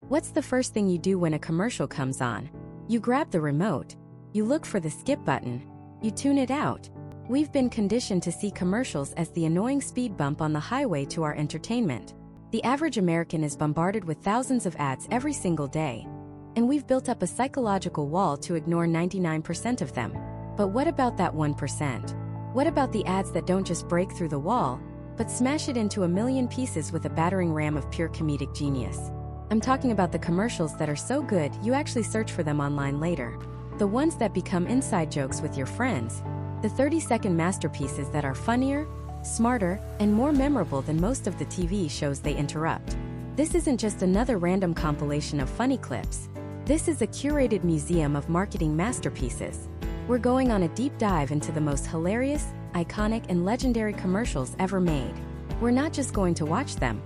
What's the first thing you do when a commercial comes on? You grab the remote. You look for the skip button. You tune it out. We've been conditioned to see commercials as the annoying speed bump on the highway to our entertainment. The average American is bombarded with thousands of ads every single day, and we've built up a psychological wall to ignore 99% of them. But what about that 1%? What about the ads that don't just break through the wall, but smash it into a million pieces with a battering ram of pure comedic genius? I'm talking about the commercials that are so good you actually search for them online later. The ones that become inside jokes with your friends. The 30-second masterpieces that are funnier, smarter, and more memorable than most of the TV shows they interrupt. This isn't just another random compilation of funny clips. This is a curated museum of marketing masterpieces. We're going on a deep dive into the most hilarious, iconic, and legendary commercials ever made. We're not just going to watch them.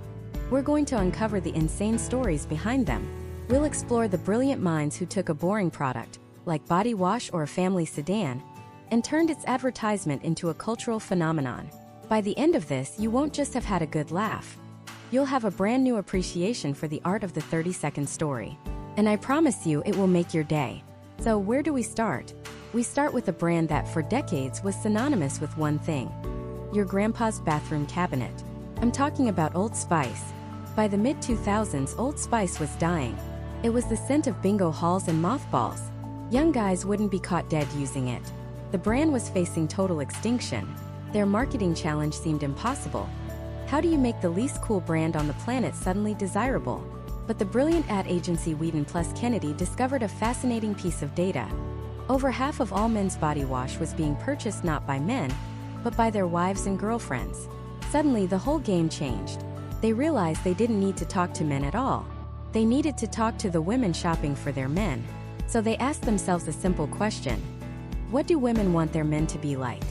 We're going to uncover the insane stories behind them. We'll explore the brilliant minds who took a boring product, like body wash or a family sedan, and turned its advertisement into a cultural phenomenon. By the end of this, you won't just have had a good laugh. You'll have a brand new appreciation for the art of the 30-second story. And I promise you it will make your day. So where do we start? We start with a brand that for decades was synonymous with one thing: your grandpa's bathroom cabinet. I'm talking about Old Spice. By the mid-2000s, Old Spice was dying. It was the scent of bingo halls and mothballs. Young guys wouldn't be caught dead using it. The brand was facing total extinction. Their marketing challenge seemed impossible. How do you make the least cool brand on the planet suddenly desirable? But the brilliant ad agency Wheaton plus Kennedy discovered a fascinating piece of data. Over half of all men's body wash was being purchased not by men, but by their wives and girlfriends. Suddenly, the whole game changed. They realized they didn't need to talk to men at all. They needed to talk to the women shopping for their men. So they asked themselves a simple question: what do women want their men to be like?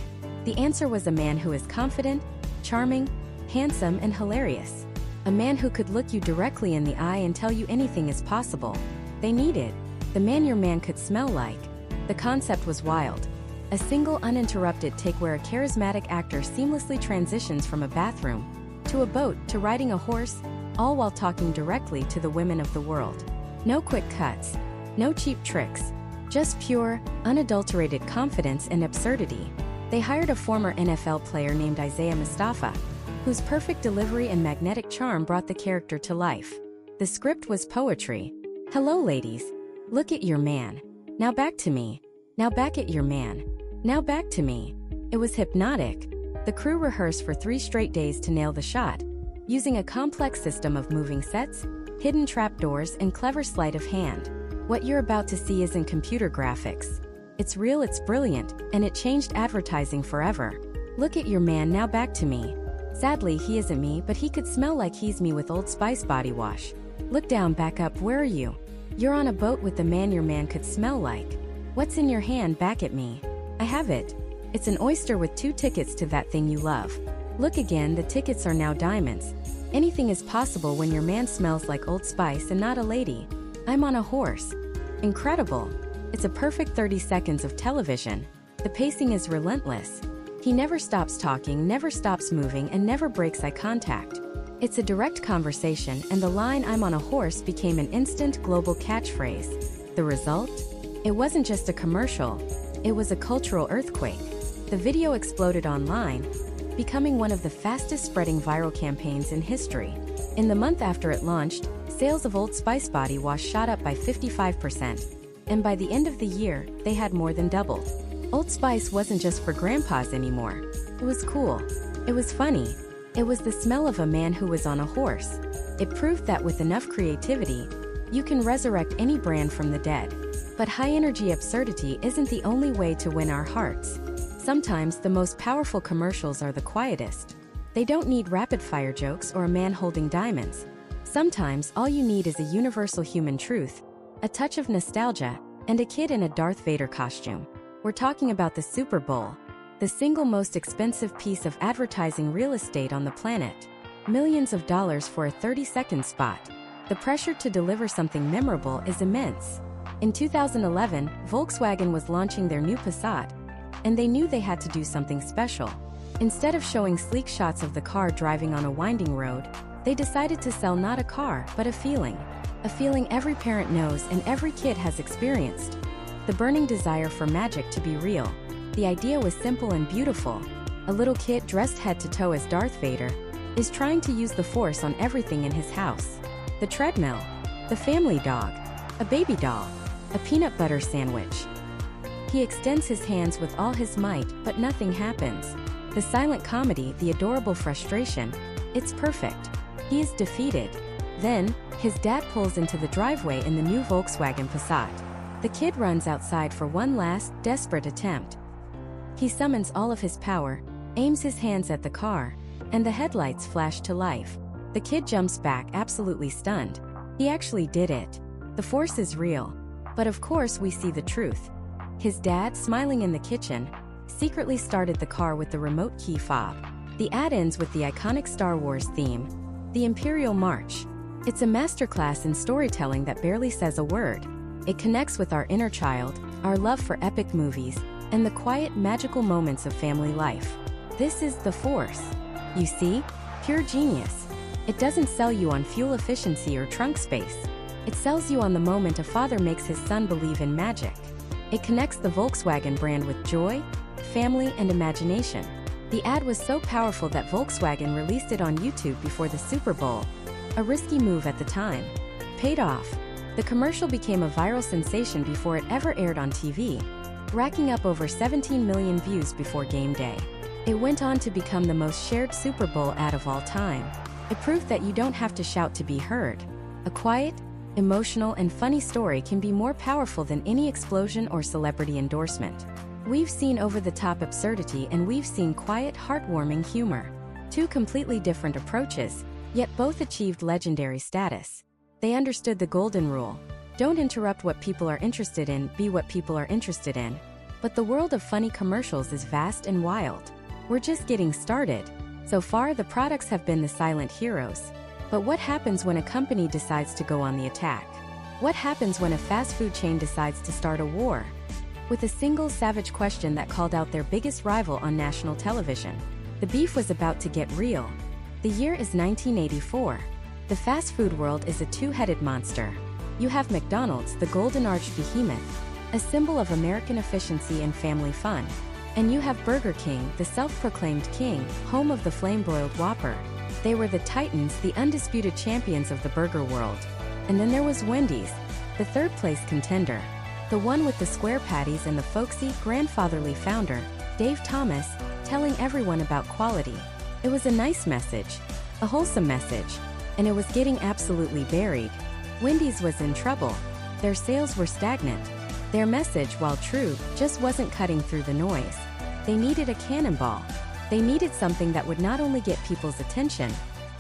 The answer was a man who is confident, charming, handsome, and hilarious. A man who could look you directly in the eye and tell you anything is possible. They needed the man your man could smell like. The concept was wild. A single uninterrupted take where a charismatic actor seamlessly transitions from a bathroom to a boat to riding a horse, all while talking directly to the women of the world. No quick cuts, no cheap tricks, just pure, unadulterated confidence and absurdity. They hired a former NFL player named Isaiah Mustafa, whose perfect delivery and magnetic charm brought the character to life. The script was poetry. Hello, ladies. Look at your man. Now back to me. Now back at your man. Now back to me. It was hypnotic. The crew rehearsed for 3 straight days to nail the shot, using a complex system of moving sets, hidden trapdoors, and clever sleight of hand. What you're about to see isn't computer graphics. It's real, it's brilliant, and it changed advertising forever. Look at your man, now back to me. Sadly, he isn't me, but he could smell like he's me with Old Spice body wash. Look down, back up, where are you? You're on a boat with the man your man could smell like. What's in your hand, back at me? I have it. It's an oyster with 2 tickets to that thing you love. Look again, the tickets are now diamonds. Anything is possible when your man smells like Old Spice and not a lady. I'm on a horse. Incredible. It's a perfect 30 seconds of television. The pacing is relentless. He never stops talking, never stops moving, and never breaks eye contact. It's a direct conversation, and the line "I'm on a horse" became an instant global catchphrase. The result? It wasn't just a commercial. It was a cultural earthquake. The video exploded online, becoming one of the fastest-spreading viral campaigns in history. In the month after it launched, sales of Old Spice body wash shot up by 55%, and by the end of the year, they had more than doubled. Old Spice wasn't just for grandpas anymore. It was cool. It was funny. It was the smell of a man who was on a horse. It proved that with enough creativity, you can resurrect any brand from the dead. But high-energy absurdity isn't the only way to win our hearts. Sometimes the most powerful commercials are the quietest. They don't need rapid-fire jokes or a man holding diamonds. Sometimes all you need is a universal human truth, a touch of nostalgia, and a kid in a Darth Vader costume. We're talking about the Super Bowl, the single most expensive piece of advertising real estate on the planet. Millions of dollars for a 30-second spot. The pressure to deliver something memorable is immense. In 2011, Volkswagen was launching their new Passat, and they knew they had to do something special. Instead of showing sleek shots of the car driving on a winding road, they decided to sell not a car, but a feeling. a feeling every parent knows and every kid has experienced. The burning desire for magic to be real. The idea was simple and beautiful. A little kid dressed head to toe as Darth Vader is trying to use the Force on everything in his house. The treadmill, the family dog, a baby doll, a peanut butter sandwich. He extends his hands with all his might, but nothing happens. The silent comedy, the adorable frustration, it's perfect. He is defeated. Then, his dad pulls into the driveway in the new Volkswagen Passat. The kid runs outside for one last, desperate attempt. He summons all of his power, aims his hands at the car, and the headlights flash to life. The kid jumps back, absolutely stunned. He actually did it. The Force is real. But of course we see the truth. His dad, smiling in the kitchen, secretly started the car with the remote key fob. The ad ends with the iconic Star Wars theme, the Imperial March. It's a masterclass in storytelling that barely says a word. It connects with our inner child, our love for epic movies, and the quiet, magical moments of family life. This is the Force. You see? Pure genius. It doesn't sell you on fuel efficiency or trunk space. It sells you on the moment a father makes his son believe in magic. It connects the Volkswagen brand with joy, family, and imagination. The ad was so powerful that Volkswagen released it on YouTube before the Super Bowl. A risky move at the time. Paid off. The commercial became a viral sensation before it ever aired on TV, racking up over 17 million views before game day. It went on to become the most shared Super Bowl ad of all time. It proved that you don't have to shout to be heard. A quiet, emotional, and funny story can be more powerful than any explosion or celebrity endorsement. We've seen over-the-top absurdity and we've seen quiet, heartwarming humor. Two completely different approaches, yet both achieved legendary status. They understood the golden rule. Don't interrupt what people are interested in, be what people are interested in. But the world of funny commercials is vast and wild. We're just getting started. So far, the products have been the silent heroes. But what happens when a company decides to go on the attack? What happens when a fast food chain decides to start a war? With a single savage question that called out their biggest rival on national television. The beef was about to get real. The year is 1984. The fast food world is a two-headed monster. You have McDonald's, the golden-arched behemoth, a symbol of American efficiency and family fun. And you have Burger King, the self-proclaimed king, home of the flame-broiled Whopper. They were the titans, the undisputed champions of the burger world. And then there was Wendy's, the third-place contender. The one with the square patties and the folksy, grandfatherly founder, Dave Thomas, telling everyone about quality. It was a nice message, a wholesome message, and it was getting absolutely buried. Wendy's was in trouble. Their sales were stagnant. Their message, while true, just wasn't cutting through the noise. They needed a cannonball. They needed something that would not only get people's attention,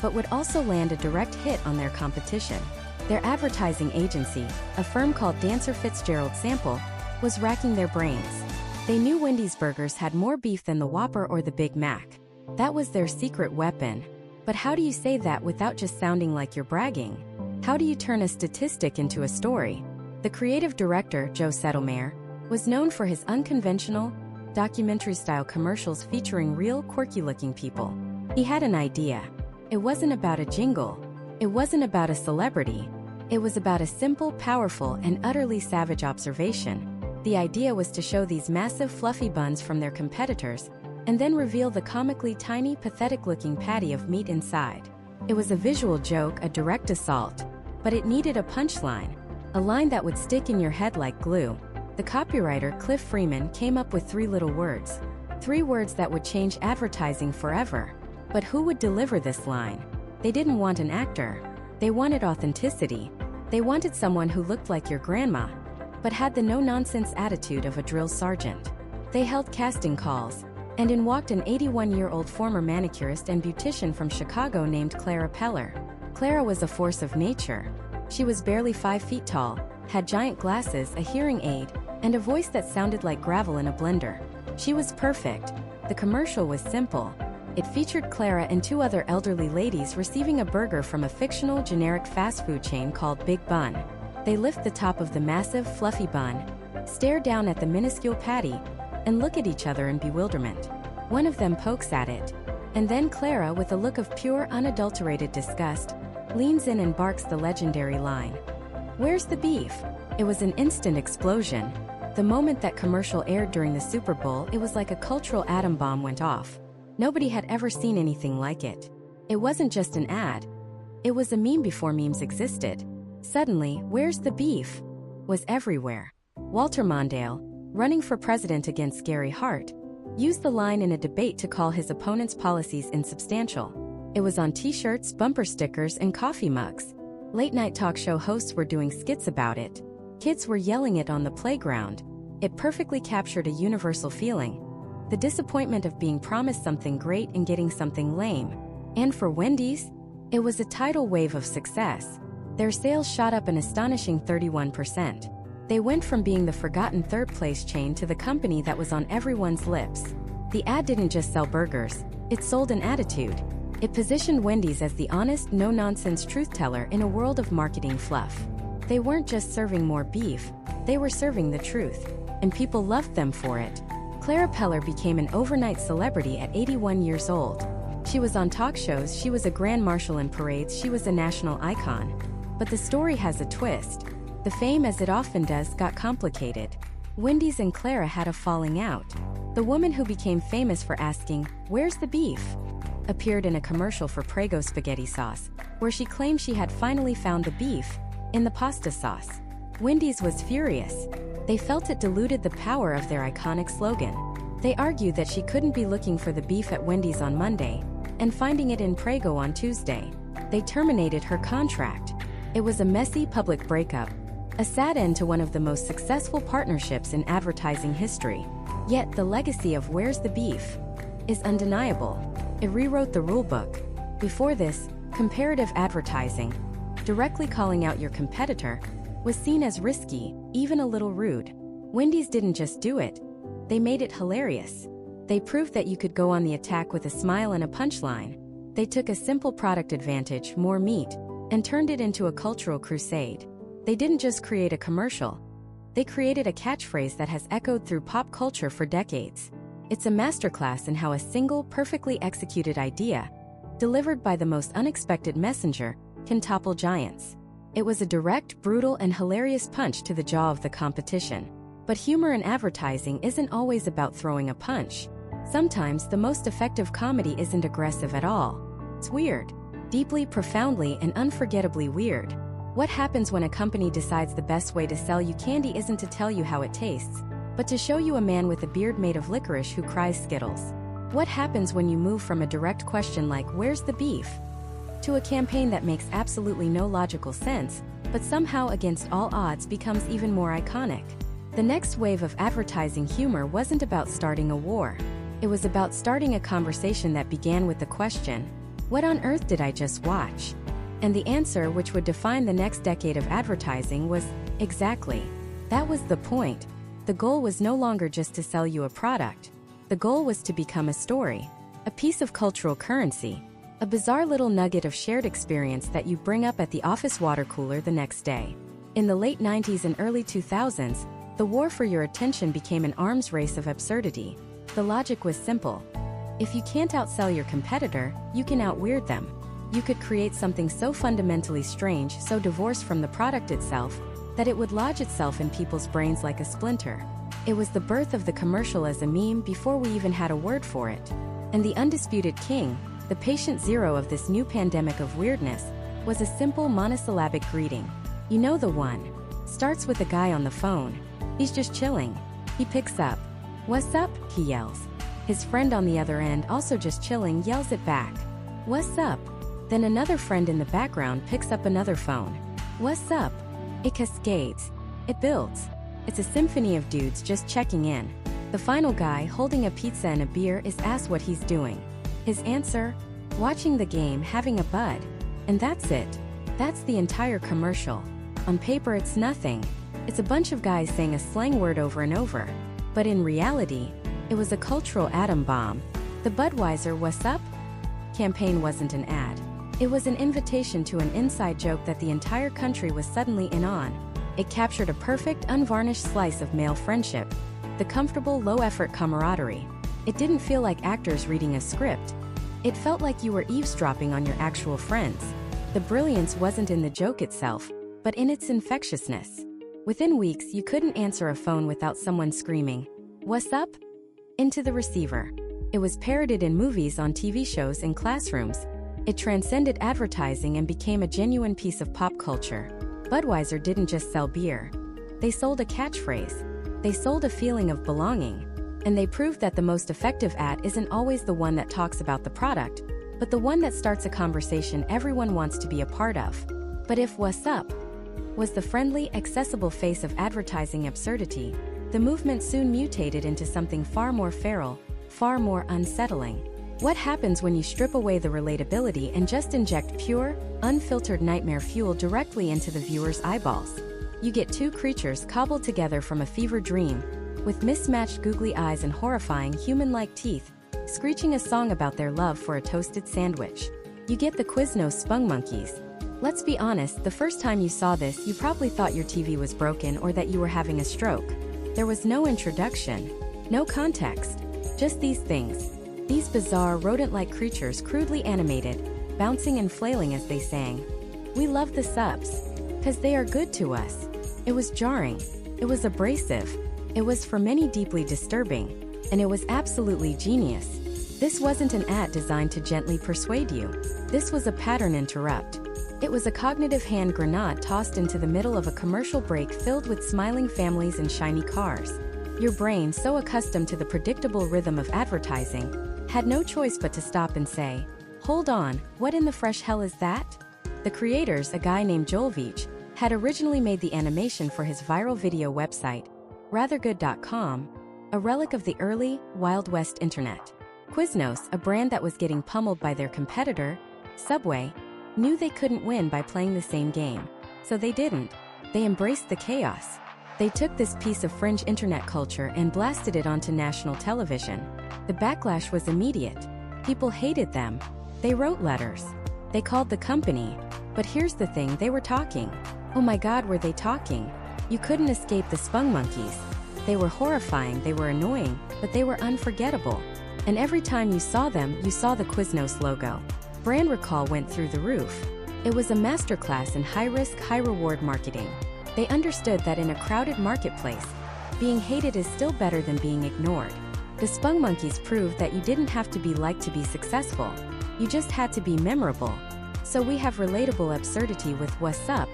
but would also land a direct hit on their competition. Their advertising agency, a firm called Dancer Fitzgerald Sample, was racking their brains. They knew Wendy's burgers had more beef than the Whopper or the Big Mac. That was their secret weapon. But how do you say that without just sounding like you're bragging? How do you turn a statistic into a story? The creative director, Joe Settlemeyer, was known for his unconventional, documentary-style commercials featuring real, quirky-looking people. He had an idea. It wasn't about a jingle. It wasn't about a celebrity. It was about a simple, powerful, and utterly savage observation. The idea was to show these massive, fluffy buns from their competitors, and then reveal the comically tiny, pathetic-looking patty of meat inside. It was a visual joke, a direct assault, but it needed a punchline. A line that would stick in your head like glue. The copywriter, Cliff Freeman, came up with 3 little words. 3 words that would change advertising forever. But who would deliver this line? They didn't want an actor. They wanted authenticity. They wanted someone who looked like your grandma, but had the no-nonsense attitude of a drill sergeant. They held casting calls, and in walked an 81-year-old former manicurist and beautician from Chicago named Clara Peller. Clara was a force of nature. She was barely 5 feet tall, had giant glasses, a hearing aid, and a voice that sounded like gravel in a blender. She was perfect. The commercial was simple. It featured Clara and 2 other elderly ladies receiving a burger from a fictional generic fast food chain called Big Bun. They lift the top of the massive, fluffy bun, stare down at the minuscule patty, and look at each other in bewilderment. One of them pokes at it, and then Clara, with a look of pure, unadulterated disgust, leans in and barks the legendary line. Where's the beef? It was an instant explosion. The moment that commercial aired during the Super Bowl, it was like a cultural atom bomb went off. Nobody had ever seen anything like it. It wasn't just an ad. It was a meme before memes existed. Suddenly, "Where's the beef?" was everywhere. Walter Mondale, running for president against Gary Hart, used the line in a debate to call his opponent's policies insubstantial. It was on t-shirts, bumper stickers, and coffee mugs. Late-night talk show hosts were doing skits about it. Kids were yelling it on the playground. It perfectly captured a universal feeling: the disappointment of being promised something great and getting something lame. And for Wendy's, it was a tidal wave of success. Their sales shot up an astonishing 31%. They went from being the forgotten third-place chain to the company that was on everyone's lips. The ad didn't just sell burgers, it sold an attitude. It positioned Wendy's as the honest, no-nonsense truth-teller in a world of marketing fluff. They weren't just serving more beef, they were serving the truth. And people loved them for it. Clara Peller became an overnight celebrity at 81 years old. She was on talk shows, she was a grand marshal in parades, she was a national icon. But the story has a twist. The fame, as it often does, got complicated. Wendy's and Clara had a falling out. The woman who became famous for asking, "Where's the beef?" appeared in a commercial for Prego spaghetti sauce, where she claimed she had finally found the beef in the pasta sauce. Wendy's was furious. They felt it diluted the power of their iconic slogan. They argued that she couldn't be looking for the beef at Wendy's on Monday and finding it in Prego on Tuesday. They terminated her contract. It was a messy public breakup, a sad end to one of the most successful partnerships in advertising history. Yet the legacy of "Where's the beef?" is undeniable. It rewrote the rulebook. Before this, comparative advertising, directly calling out your competitor, was seen as risky, even a little rude. Wendy's didn't just do it, they made it hilarious. They proved that you could go on the attack with a smile and a punchline. They took a simple product advantage, more meat, and turned it into a cultural crusade. They didn't just create a commercial, they created a catchphrase that has echoed through pop culture for decades. It's a masterclass in how a single, perfectly executed idea, delivered by the most unexpected messenger, can topple giants. It was a direct, brutal, and hilarious punch to the jaw of the competition. But humor in advertising isn't always about throwing a punch. Sometimes the most effective comedy isn't aggressive at all. It's weird. Deeply, profoundly, and unforgettably weird. What happens when a company decides the best way to sell you candy isn't to tell you how it tastes, but to show you a man with a beard made of licorice who cries Skittles? What happens when you move from a direct question like "Where's the beef?" to a campaign that makes absolutely no logical sense, but somehow against all odds becomes even more iconic? The next wave of advertising humor wasn't about starting a war. It was about starting a conversation that began with the question, "What on earth did I just watch?" And the answer, which would define the next decade of advertising, was, "Exactly." That was the point. The goal was no longer just to sell you a product. The goal was to become a story, a piece of cultural currency, a bizarre little nugget of shared experience that you bring up at the office water cooler the next day. In the late 90s and early 2000s, the war for your attention became an arms race of absurdity. The logic was simple. If you can't outsell your competitor, you can outweird them. You could create something so fundamentally strange, so divorced from the product itself, that it would lodge itself in people's brains like a splinter. It was the birth of the commercial as a meme before we even had a word for it. And the undisputed king, the patient zero of this new pandemic of weirdness, was a simple monosyllabic greeting. You know the one. Starts with a guy on the phone. He's just chilling. He picks up. "What's up?" he yells. His friend on the other end, also just chilling, yells it back. "What's up?" Then another friend in the background picks up another phone. "What's up?" It cascades. It builds. It's a symphony of dudes just checking in. The final guy, holding a pizza and a beer, is asked what he's doing. His answer? Watching the game, having a bud. And that's it. That's the entire commercial. On paper it's nothing. It's a bunch of guys saying a slang word over and over. But in reality, it was a cultural atom bomb. The Budweiser "What's up?" campaign wasn't an ad. It was an invitation to an inside joke that the entire country was suddenly in on. It captured a perfect, unvarnished slice of male friendship. The comfortable, low-effort camaraderie. It didn't feel like actors reading a script. It felt like you were eavesdropping on your actual friends. The brilliance wasn't in the joke itself. but in its infectiousness. Within weeks, you couldn't answer a phone without someone screaming, "What's up?" into the receiver. It was parroted in movies, on TV shows, and classrooms. It transcended advertising and became a genuine piece of pop culture. Budweiser didn't just sell beer. They sold a catchphrase. They sold a feeling of belonging. And they proved that the most effective ad isn't always the one that talks about the product, but the one that starts a conversation everyone wants to be a part of. But if "What's up?" was the friendly, accessible face of advertising absurdity, the movement soon mutated into something far more feral, far more unsettling. What happens when you strip away the relatability and just inject pure, unfiltered nightmare fuel directly into the viewer's eyeballs? You get two creatures cobbled together from a fever dream, with mismatched googly eyes and horrifying human-like teeth, screeching a song about their love for a toasted sandwich. You get the Quiznos Spung Monkeys. Let's be honest, the first time you saw this, you probably thought your TV was broken or that you were having a stroke. There was no introduction, no context, just these things. These bizarre, rodent-like creatures, crudely animated, bouncing and flailing as they sang, "We love the subs, 'cause they are good to us." It was jarring. It was abrasive. It was for many deeply disturbing. And it was absolutely genius. This wasn't an ad designed to gently persuade you. This was a pattern interrupt. It was a cognitive hand grenade tossed into the middle of a commercial break filled with smiling families and shiny cars. Your brain, so accustomed to the predictable rhythm of advertising, had no choice but to stop and say, "Hold on, what in the fresh hell is that?" The creators, a guy named Joel Veach, had originally made the animation for his viral video website, rathergood.com, a relic of the early, Wild West internet. Quiznos, a brand that was getting pummeled by their competitor, Subway, knew they couldn't win by playing the same game. So they didn't. They embraced the chaos. They took this piece of fringe internet culture and blasted it onto national television. The backlash was immediate. People hated them. They wrote letters. They called the company. But here's the thing, they were talking. Oh my God, were they talking? You couldn't escape the Spung Monkeys. They were horrifying, they were annoying, but they were unforgettable. And every time you saw them, you saw the Quiznos logo. Brand recall went through the roof. It was a masterclass in high-risk, high-reward marketing. They understood that in a crowded marketplace, being hated is still better than being ignored. The Spung Monkeys proved that you didn't have to be liked to be successful. You just had to be memorable. So we have relatable absurdity with "What's up?"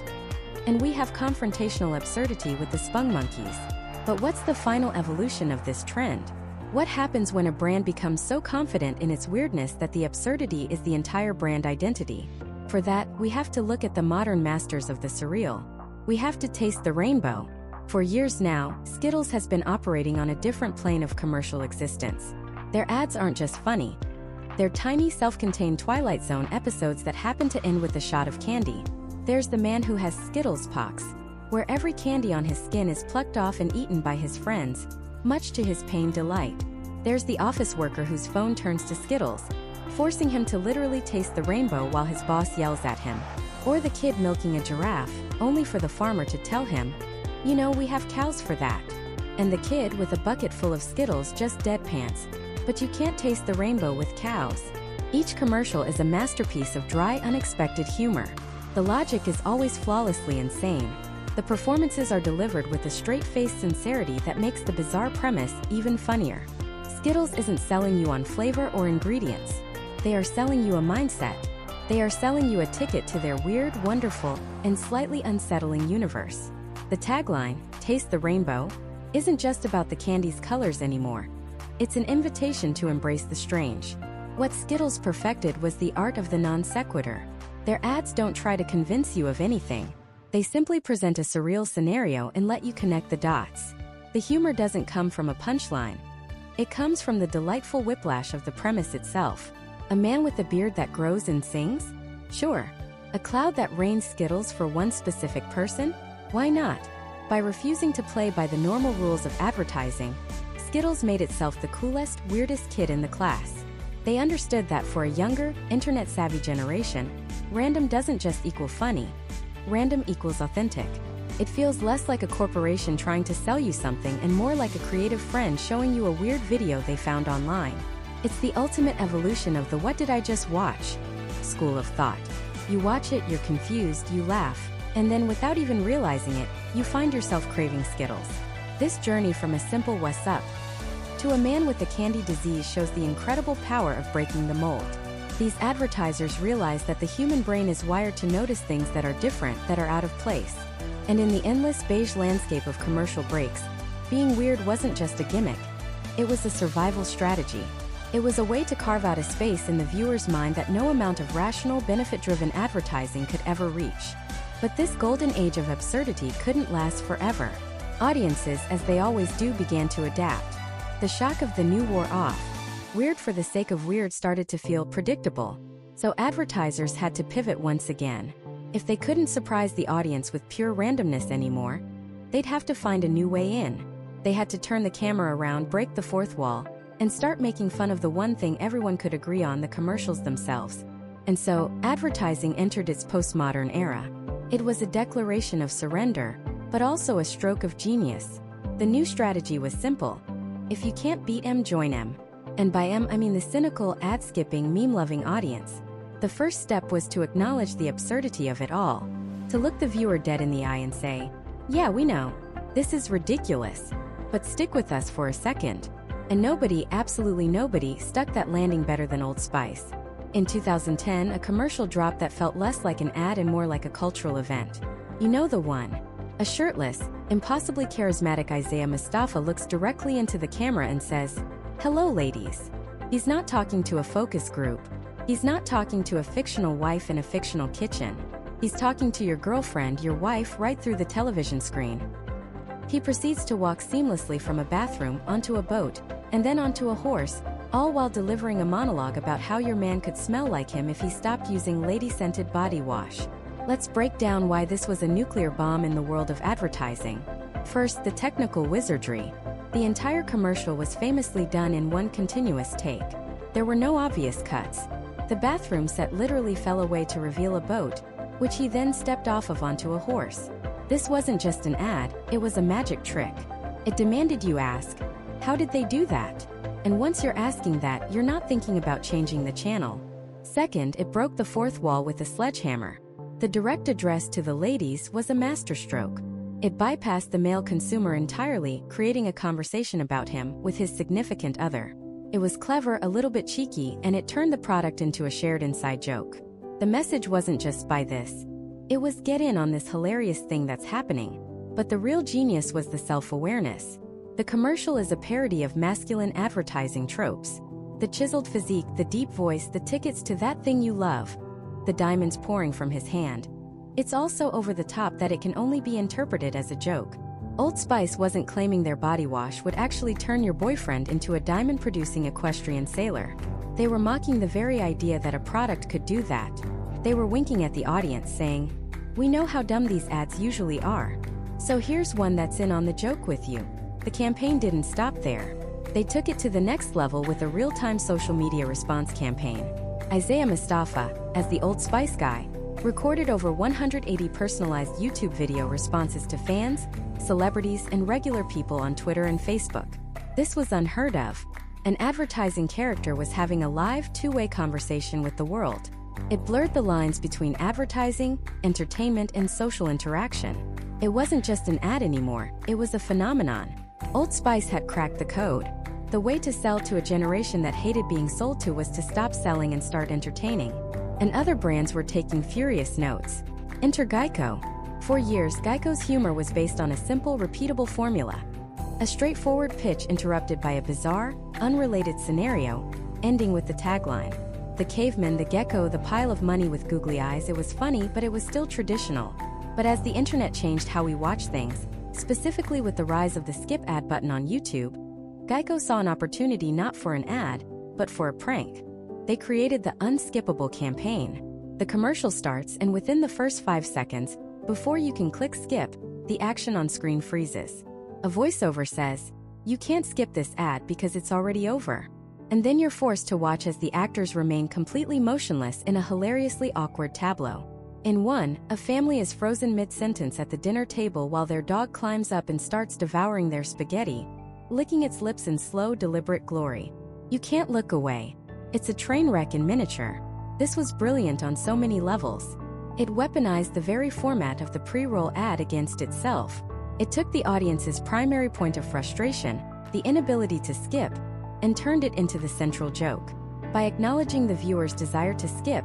and we have confrontational absurdity with the Spung Monkeys. But what's the final evolution of this trend? What happens when a brand becomes so confident in its weirdness that the absurdity is the entire brand identity? For that, we have to look at the modern masters of the surreal. We have to taste the rainbow. For years now, Skittles has been operating on a different plane of commercial existence. Their ads aren't just funny. They're tiny, self-contained Twilight Zone episodes that happen to end with a shot of candy. There's the man who has Skittles pox, where every candy on his skin is plucked off and eaten by his friends, much to his pained delight. There's the office worker whose phone turns to Skittles, forcing him to literally taste the rainbow while his boss yells at him. Or the kid milking a giraffe, only for the farmer to tell him, "You know, we have cows for that." And the kid with a bucket full of Skittles just deadpans, "But you can't taste the rainbow with cows." Each commercial is a masterpiece of dry, unexpected humor. The logic is always flawlessly insane. The performances are delivered with a straight-faced sincerity that makes the bizarre premise even funnier. Skittles isn't selling you on flavor or ingredients. They are selling you a mindset. They are selling you a ticket to their weird, wonderful, and slightly unsettling universe. The tagline, "Taste the Rainbow," isn't just about the candy's colors anymore. It's an invitation to embrace the strange. What Skittles perfected was the art of the non sequitur. Their ads don't try to convince you of anything. They simply present a surreal scenario and let you connect the dots. The humor doesn't come from a punchline. It comes from the delightful whiplash of the premise itself. A man with a beard that grows and sings? Sure. A cloud that rains Skittles for one specific person? Why not? By refusing to play by the normal rules of advertising, Skittles made itself the coolest, weirdest kid in the class. They understood that for a younger, internet-savvy generation, random doesn't just equal funny. Random equals authentic. It feels less like a corporation trying to sell you something and more like a creative friend showing you a weird video they found online. It's the ultimate evolution of the "what did I just watch?" school of thought. You watch it, you're confused, you laugh, And then without even realizing it, you find yourself craving Skittles. This journey from a simple "what's up" to a man with the candy disease shows the incredible power of breaking the mold. These advertisers realize that the human brain is wired to notice things that are different, that are out of place. And in the endless beige landscape of commercial breaks, being weird wasn't just a gimmick. It was a survival strategy. It was a way to carve out a space in the viewer's mind that no amount of rational, benefit-driven advertising could ever reach. But this golden age of absurdity couldn't last forever. Audiences, as they always do, began to adapt. The shock of the new wore off. Weird for the sake of weird started to feel predictable. So advertisers had to pivot once again. If they couldn't surprise the audience with pure randomness anymore, they'd have to find a new way in. They had to turn the camera around, break the fourth wall, and start making fun of the one thing everyone could agree on: the commercials themselves. And so, advertising entered its postmodern era. It was a declaration of surrender, but also a stroke of genius. The new strategy was simple. If you can't beat M, join M. And by M, I mean the cynical, ad-skipping, meme-loving audience. The first step was to acknowledge the absurdity of it all. To look the viewer dead in the eye and say, "Yeah, we know. This is ridiculous. But stick with us for a second." And nobody, absolutely nobody, stuck that landing better than Old Spice. In 2010, a commercial dropped that felt less like an ad and more like a cultural event. You know the one. A shirtless, impossibly charismatic Isaiah Mustafa looks directly into the camera and says, "Hello, ladies." He's not talking to a focus group. He's not talking to a fictional wife in a fictional kitchen. He's talking to your girlfriend, your wife, right through the television screen. He proceeds to walk seamlessly from a bathroom onto a boat, and then onto a horse, all while delivering a monologue about how your man could smell like him if he stopped using lady-scented body wash. Let's break down why this was a nuclear bomb in the world of advertising. First, the technical wizardry. The entire commercial was famously done in one continuous take. There were no obvious cuts. The bathroom set literally fell away to reveal a boat, which he then stepped off of onto a horse. This wasn't just an ad, it was a magic trick. It demanded you ask, how did they do that? And once you're asking that, you're not thinking about changing the channel. Second, it broke the fourth wall with a sledgehammer. The direct address to the ladies was a masterstroke. It bypassed the male consumer entirely, creating a conversation about him with his significant other. It was clever, a little bit cheeky, and it turned the product into a shared inside joke. The message wasn't just "buy this." It was "get in on this hilarious thing that's happening." But the real genius was the self-awareness. The commercial is a parody of masculine advertising tropes. The chiseled physique, the deep voice, the tickets to that thing you love, the diamonds pouring from his hand. It's also over the top that it can only be interpreted as a joke. Old Spice wasn't claiming their body wash would actually turn your boyfriend into a diamond-producing equestrian sailor. They were mocking the very idea that a product could do that. They were winking at the audience, saying, "We know how dumb these ads usually are. So here's one that's in on the joke with you." The campaign didn't stop there. They took it to the next level with a real-time social media response campaign. Isaiah Mustafa, as the Old Spice guy, recorded over 180 personalized YouTube video responses to fans, celebrities, and regular people on Twitter and Facebook. This was unheard of. An advertising character was having a live, two-way conversation with the world. It blurred the lines between advertising, entertainment, and social interaction. It wasn't just an ad anymore, it was a phenomenon. Old Spice had cracked the code. The way to sell to a generation that hated being sold to was to stop selling and start entertaining. And other brands were taking furious notes. Enter Geico. For years, Geico's humor was based on a simple, repeatable formula. A straightforward pitch interrupted by a bizarre, unrelated scenario, ending with the tagline. The caveman, the gecko, the pile of money with googly eyes. It was funny, but it was still traditional. But as the internet changed how we watch things, specifically with the rise of the skip ad button on YouTube, Geico saw an opportunity not for an ad, but for a prank. They created the unskippable campaign. The commercial starts, and within the first 5 seconds, before you can click skip, the action on screen freezes. A voiceover says, "You can't skip this ad because it's already over." And then you're forced to watch as the actors remain completely motionless in a hilariously awkward tableau. In one, a family is frozen mid-sentence at the dinner table while their dog climbs up and starts devouring their spaghetti, licking its lips in slow, deliberate glory. You can't look away. It's a train wreck in miniature. This was brilliant on so many levels. It weaponized the very format of the pre-roll ad against itself. It took the audience's primary point of frustration, the inability to skip, and turned it into the central joke. By acknowledging the viewer's desire to skip,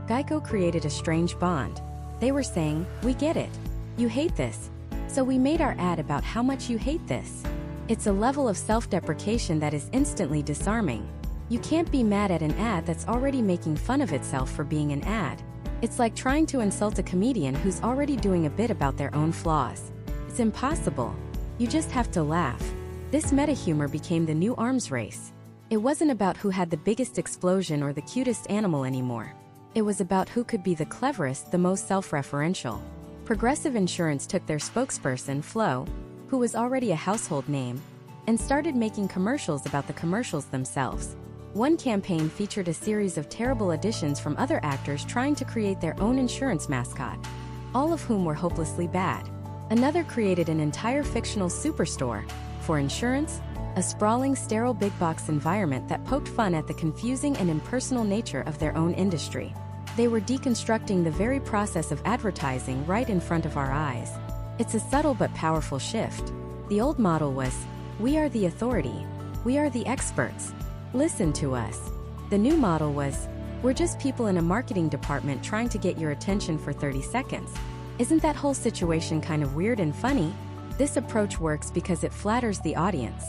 Geico created a strange bond. They were saying, "We get it. You hate this. So we made our ad about how much you hate this." It's a level of self-deprecation that is instantly disarming. You can't be mad at an ad that's already making fun of itself for being an ad. It's like trying to insult a comedian who's already doing a bit about their own flaws. It's impossible. You just have to laugh. This meta-humor became the new arms race. It wasn't about who had the biggest explosion or the cutest animal anymore. It was about who could be the cleverest, the most self-referential. Progressive Insurance took their spokesperson, Flo, who was already a household name, and started making commercials about the commercials themselves. One campaign featured a series of terrible auditions from other actors trying to create their own insurance mascot, all of whom were hopelessly bad. Another created an entire fictional superstore for insurance, a sprawling, sterile big-box environment that poked fun at the confusing and impersonal nature of their own industry. They were deconstructing the very process of advertising right in front of our eyes. It's a subtle but powerful shift. The old model was, "We are the authority. We are the experts. Listen to us." The new model was, "We're just people in a marketing department trying to get your attention for 30 seconds. Isn't that whole situation kind of weird and funny? This approach works because it flatters the audience.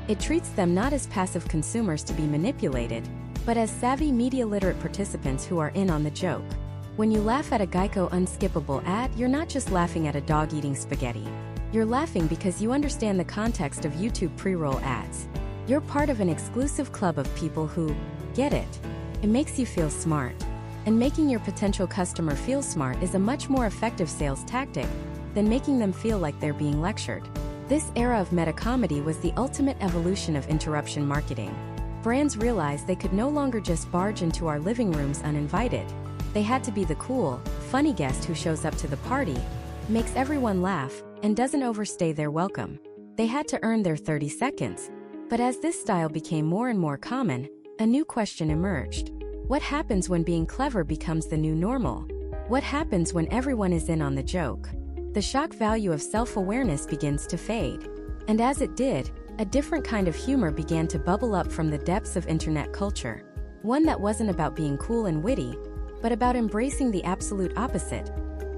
It treats them not as passive consumers to be manipulated, but as savvy media-literate participants who are in on the joke. When you laugh at a Geico unskippable ad, you're not just laughing at a dog eating spaghetti. You're laughing because you understand the context of YouTube pre-roll ads. You're part of an exclusive club of people who get it. It makes you feel smart. And making your potential customer feel smart is a much more effective sales tactic than making them feel like they're being lectured. This era of meta-comedy was the ultimate evolution of interruption marketing. Brands realized they could no longer just barge into our living rooms uninvited. They had to be the cool, funny guest who shows up to the party, makes everyone laugh, and doesn't overstay their welcome. They had to earn their 30 seconds. But as this style became more and more common, a new question emerged. What happens when being clever becomes the new normal? What happens when everyone is in on the joke? The shock value of self-awareness begins to fade. And as it did, a different kind of humor began to bubble up from the depths of internet culture. One that wasn't about being cool and witty, but about embracing the absolute opposite: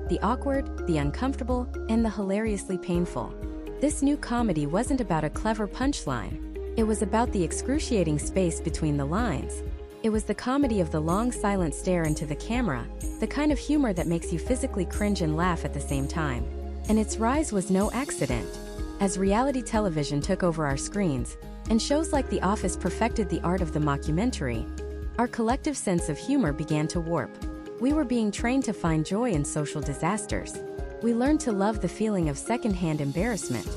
the awkward, the uncomfortable, and the hilariously painful. This new comedy wasn't about a clever punchline. It was about the excruciating space between the lines. It was the comedy of the long silent stare into the camera, the kind of humor that makes you physically cringe and laugh at the same time. And its rise was no accident. As reality television took over our screens, and shows like The Office perfected the art of the mockumentary, our collective sense of humor began to warp. We were being trained to find joy in social disasters. We learned to love the feeling of secondhand embarrassment.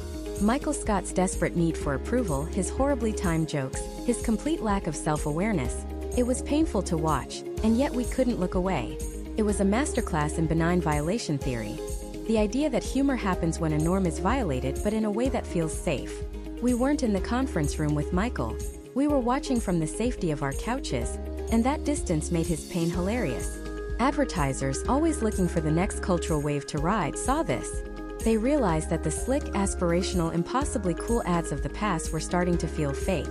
Michael Scott's desperate need for approval, his horribly timed jokes, his complete lack of self-awareness. It was painful to watch, and yet we couldn't look away. It was a masterclass in benign violation theory. The idea that humor happens when a norm is violated, but in a way that feels safe. We weren't in the conference room with Michael. We were watching from the safety of our couches, and that distance made his pain hilarious. Advertisers, always looking for the next cultural wave to ride, saw this. They realized that the slick, aspirational, impossibly cool ads of the past were starting to feel fake.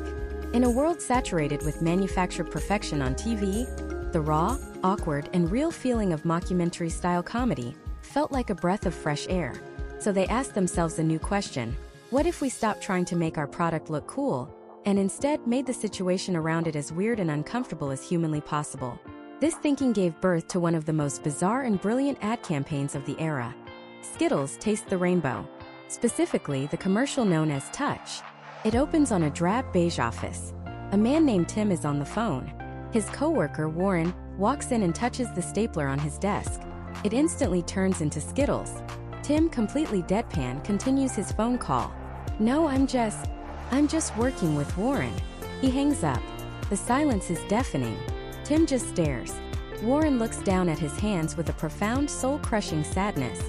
In a world saturated with manufactured perfection on TV, the raw, awkward, and real feeling of mockumentary-style comedy felt like a breath of fresh air. So they asked themselves a new question: what if we stopped trying to make our product look cool, and instead made the situation around it as weird and uncomfortable as humanly possible? This thinking gave birth to one of the most bizarre and brilliant ad campaigns of the era. Skittles Taste the Rainbow. Specifically, the commercial known as Touch. It opens on a drab beige office. A man named Tim is on the phone. His coworker, Warren, walks in and touches the stapler on his desk. It instantly turns into Skittles. Tim, completely deadpan, continues his phone call. "No, I'm just working with Warren." He hangs up. The silence is deafening. Tim just stares. Warren looks down at his hands with a profound, soul-crushing sadness.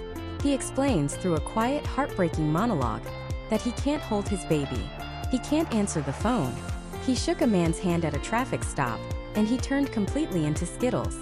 He explains through a quiet, heartbreaking monologue that he can't hold his baby. He can't answer the phone. He shook a man's hand at a traffic stop, and he turned completely into Skittles.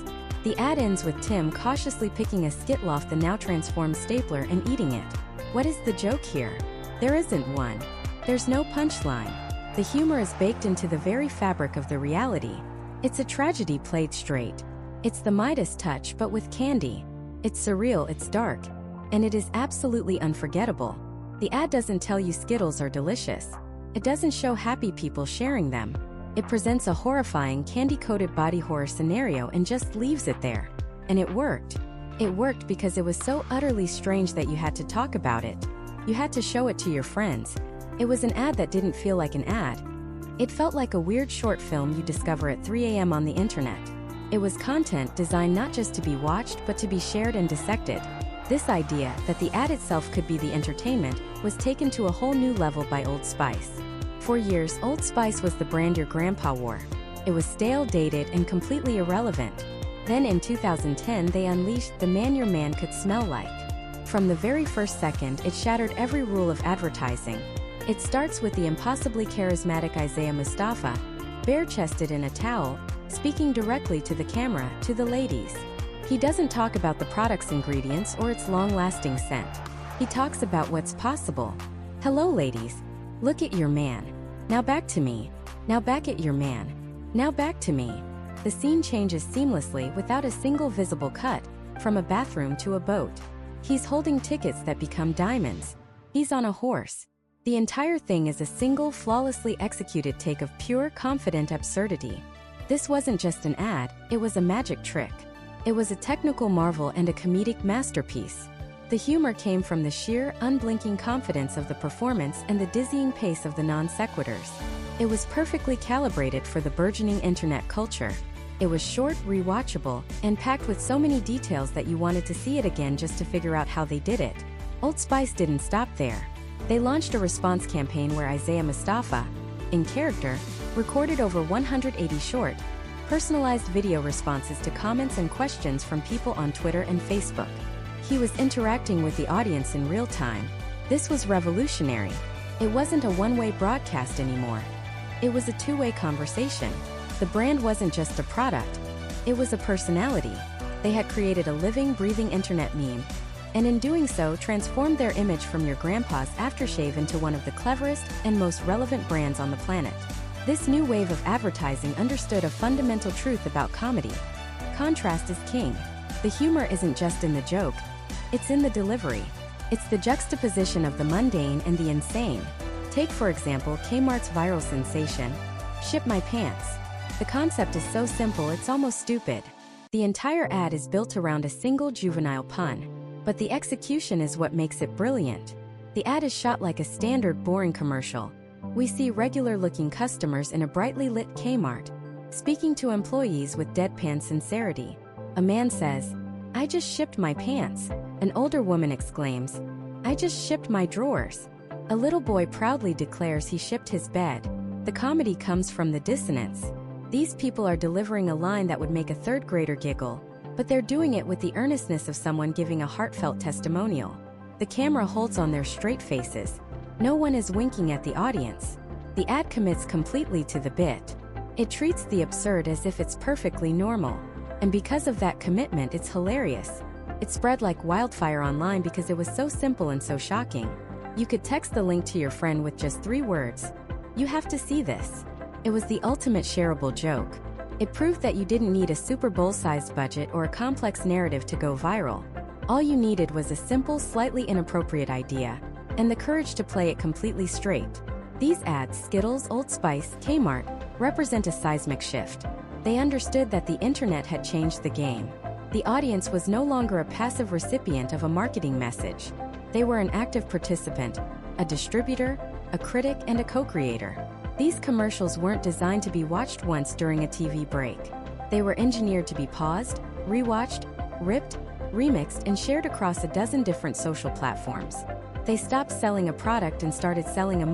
The ad ends with Tim cautiously picking a skit off the now transformed stapler and eating it. What is the joke here? There isn't one. There's no punchline. The humor is baked into the very fabric of the reality. It's a tragedy played straight. It's the Midas touch but with candy. It's surreal, it's dark, and it is absolutely unforgettable. The ad doesn't tell you Skittles are delicious. It doesn't show happy people sharing them. It presents a horrifying candy-coated body horror scenario and just leaves it there. And it worked. It worked because it was so utterly strange that you had to talk about it. You had to show it to your friends. It was an ad that didn't feel like an ad. It felt like a weird short film you discover at 3 a.m. on the internet. It was content designed not just to be watched but to be shared and dissected. This idea that the ad itself could be the entertainment was taken to a whole new level by Old Spice. For years, Old Spice was the brand your grandpa wore. It was stale, dated, and completely irrelevant. Then in 2010 they unleashed the man your man could smell like. From the very first second, it shattered every rule of advertising. It starts with the impossibly charismatic Isaiah Mustafa, bare-chested in a towel, speaking directly to the camera, to the ladies. He doesn't talk about the product's ingredients or its long-lasting scent. He talks about what's possible. Hello ladies. Look at your man. Now back to me. Now back at your man. Now back to me. The scene changes seamlessly without a single visible cut, from a bathroom to a boat. He's holding tickets that become diamonds. He's on a horse. The entire thing is a single flawlessly executed take of pure, confident absurdity. This wasn't just an ad, it was a magic trick. It was a technical marvel and a comedic masterpiece. The humor came from the sheer, unblinking confidence of the performance and the dizzying pace of the non-sequiturs. It was perfectly calibrated for the burgeoning internet culture. It was short, rewatchable, and packed with so many details that you wanted to see it again just to figure out how they did it. Old Spice didn't stop there. They launched a response campaign where Isaiah Mustafa, in character, recorded over 180 short, personalized video responses to comments and questions from people on Twitter and Facebook. He was interacting with the audience in real time. This was revolutionary. It wasn't a one-way broadcast anymore. It was a two-way conversation. The brand wasn't just a product. It was a personality. They had created a living, breathing internet meme, and in doing so transformed their image from your grandpa's aftershave into one of the cleverest and most relevant brands on the planet. This new wave of advertising understood a fundamental truth about comedy. Contrast is king. The humor isn't just in the joke, it's in the delivery. It's the juxtaposition of the mundane and the insane. Take for example Kmart's viral sensation, "Ship My Pants." The concept is so simple it's almost stupid. The entire ad is built around a single juvenile pun. But the execution is what makes it brilliant. The ad is shot like a standard boring commercial. We see regular-looking customers in a brightly lit Kmart, speaking to employees with deadpan sincerity. A man says, "I just shipped my pants." An older woman exclaims, "I just shipped my drawers." A little boy proudly declares he shipped his bed. The comedy comes from the dissonance. These people are delivering a line that would make a third grader giggle, but they're doing it with the earnestness of someone giving a heartfelt testimonial. The camera holds on their straight faces. No one is winking at the audience. The ad commits completely to the bit. It treats the absurd as if it's perfectly normal. And because of that commitment, it's hilarious. It spread like wildfire online because it was so simple and so shocking. You could text the link to your friend with just 3 words. "You have to see this." It was the ultimate shareable joke. It proved that you didn't need a Super Bowl-sized budget or a complex narrative to go viral. All you needed was a simple, slightly inappropriate idea, and the courage to play it completely straight. These ads, Skittles, Old Spice, Kmart, represent a seismic shift. They understood that the internet had changed the game. The audience was no longer a passive recipient of a marketing message. They were an active participant, a distributor, a critic, and a co-creator. These commercials weren't designed to be watched once during a TV break. They were engineered to be paused, rewatched, ripped, remixed, and shared across a dozen different social platforms. They stopped selling a product and started selling a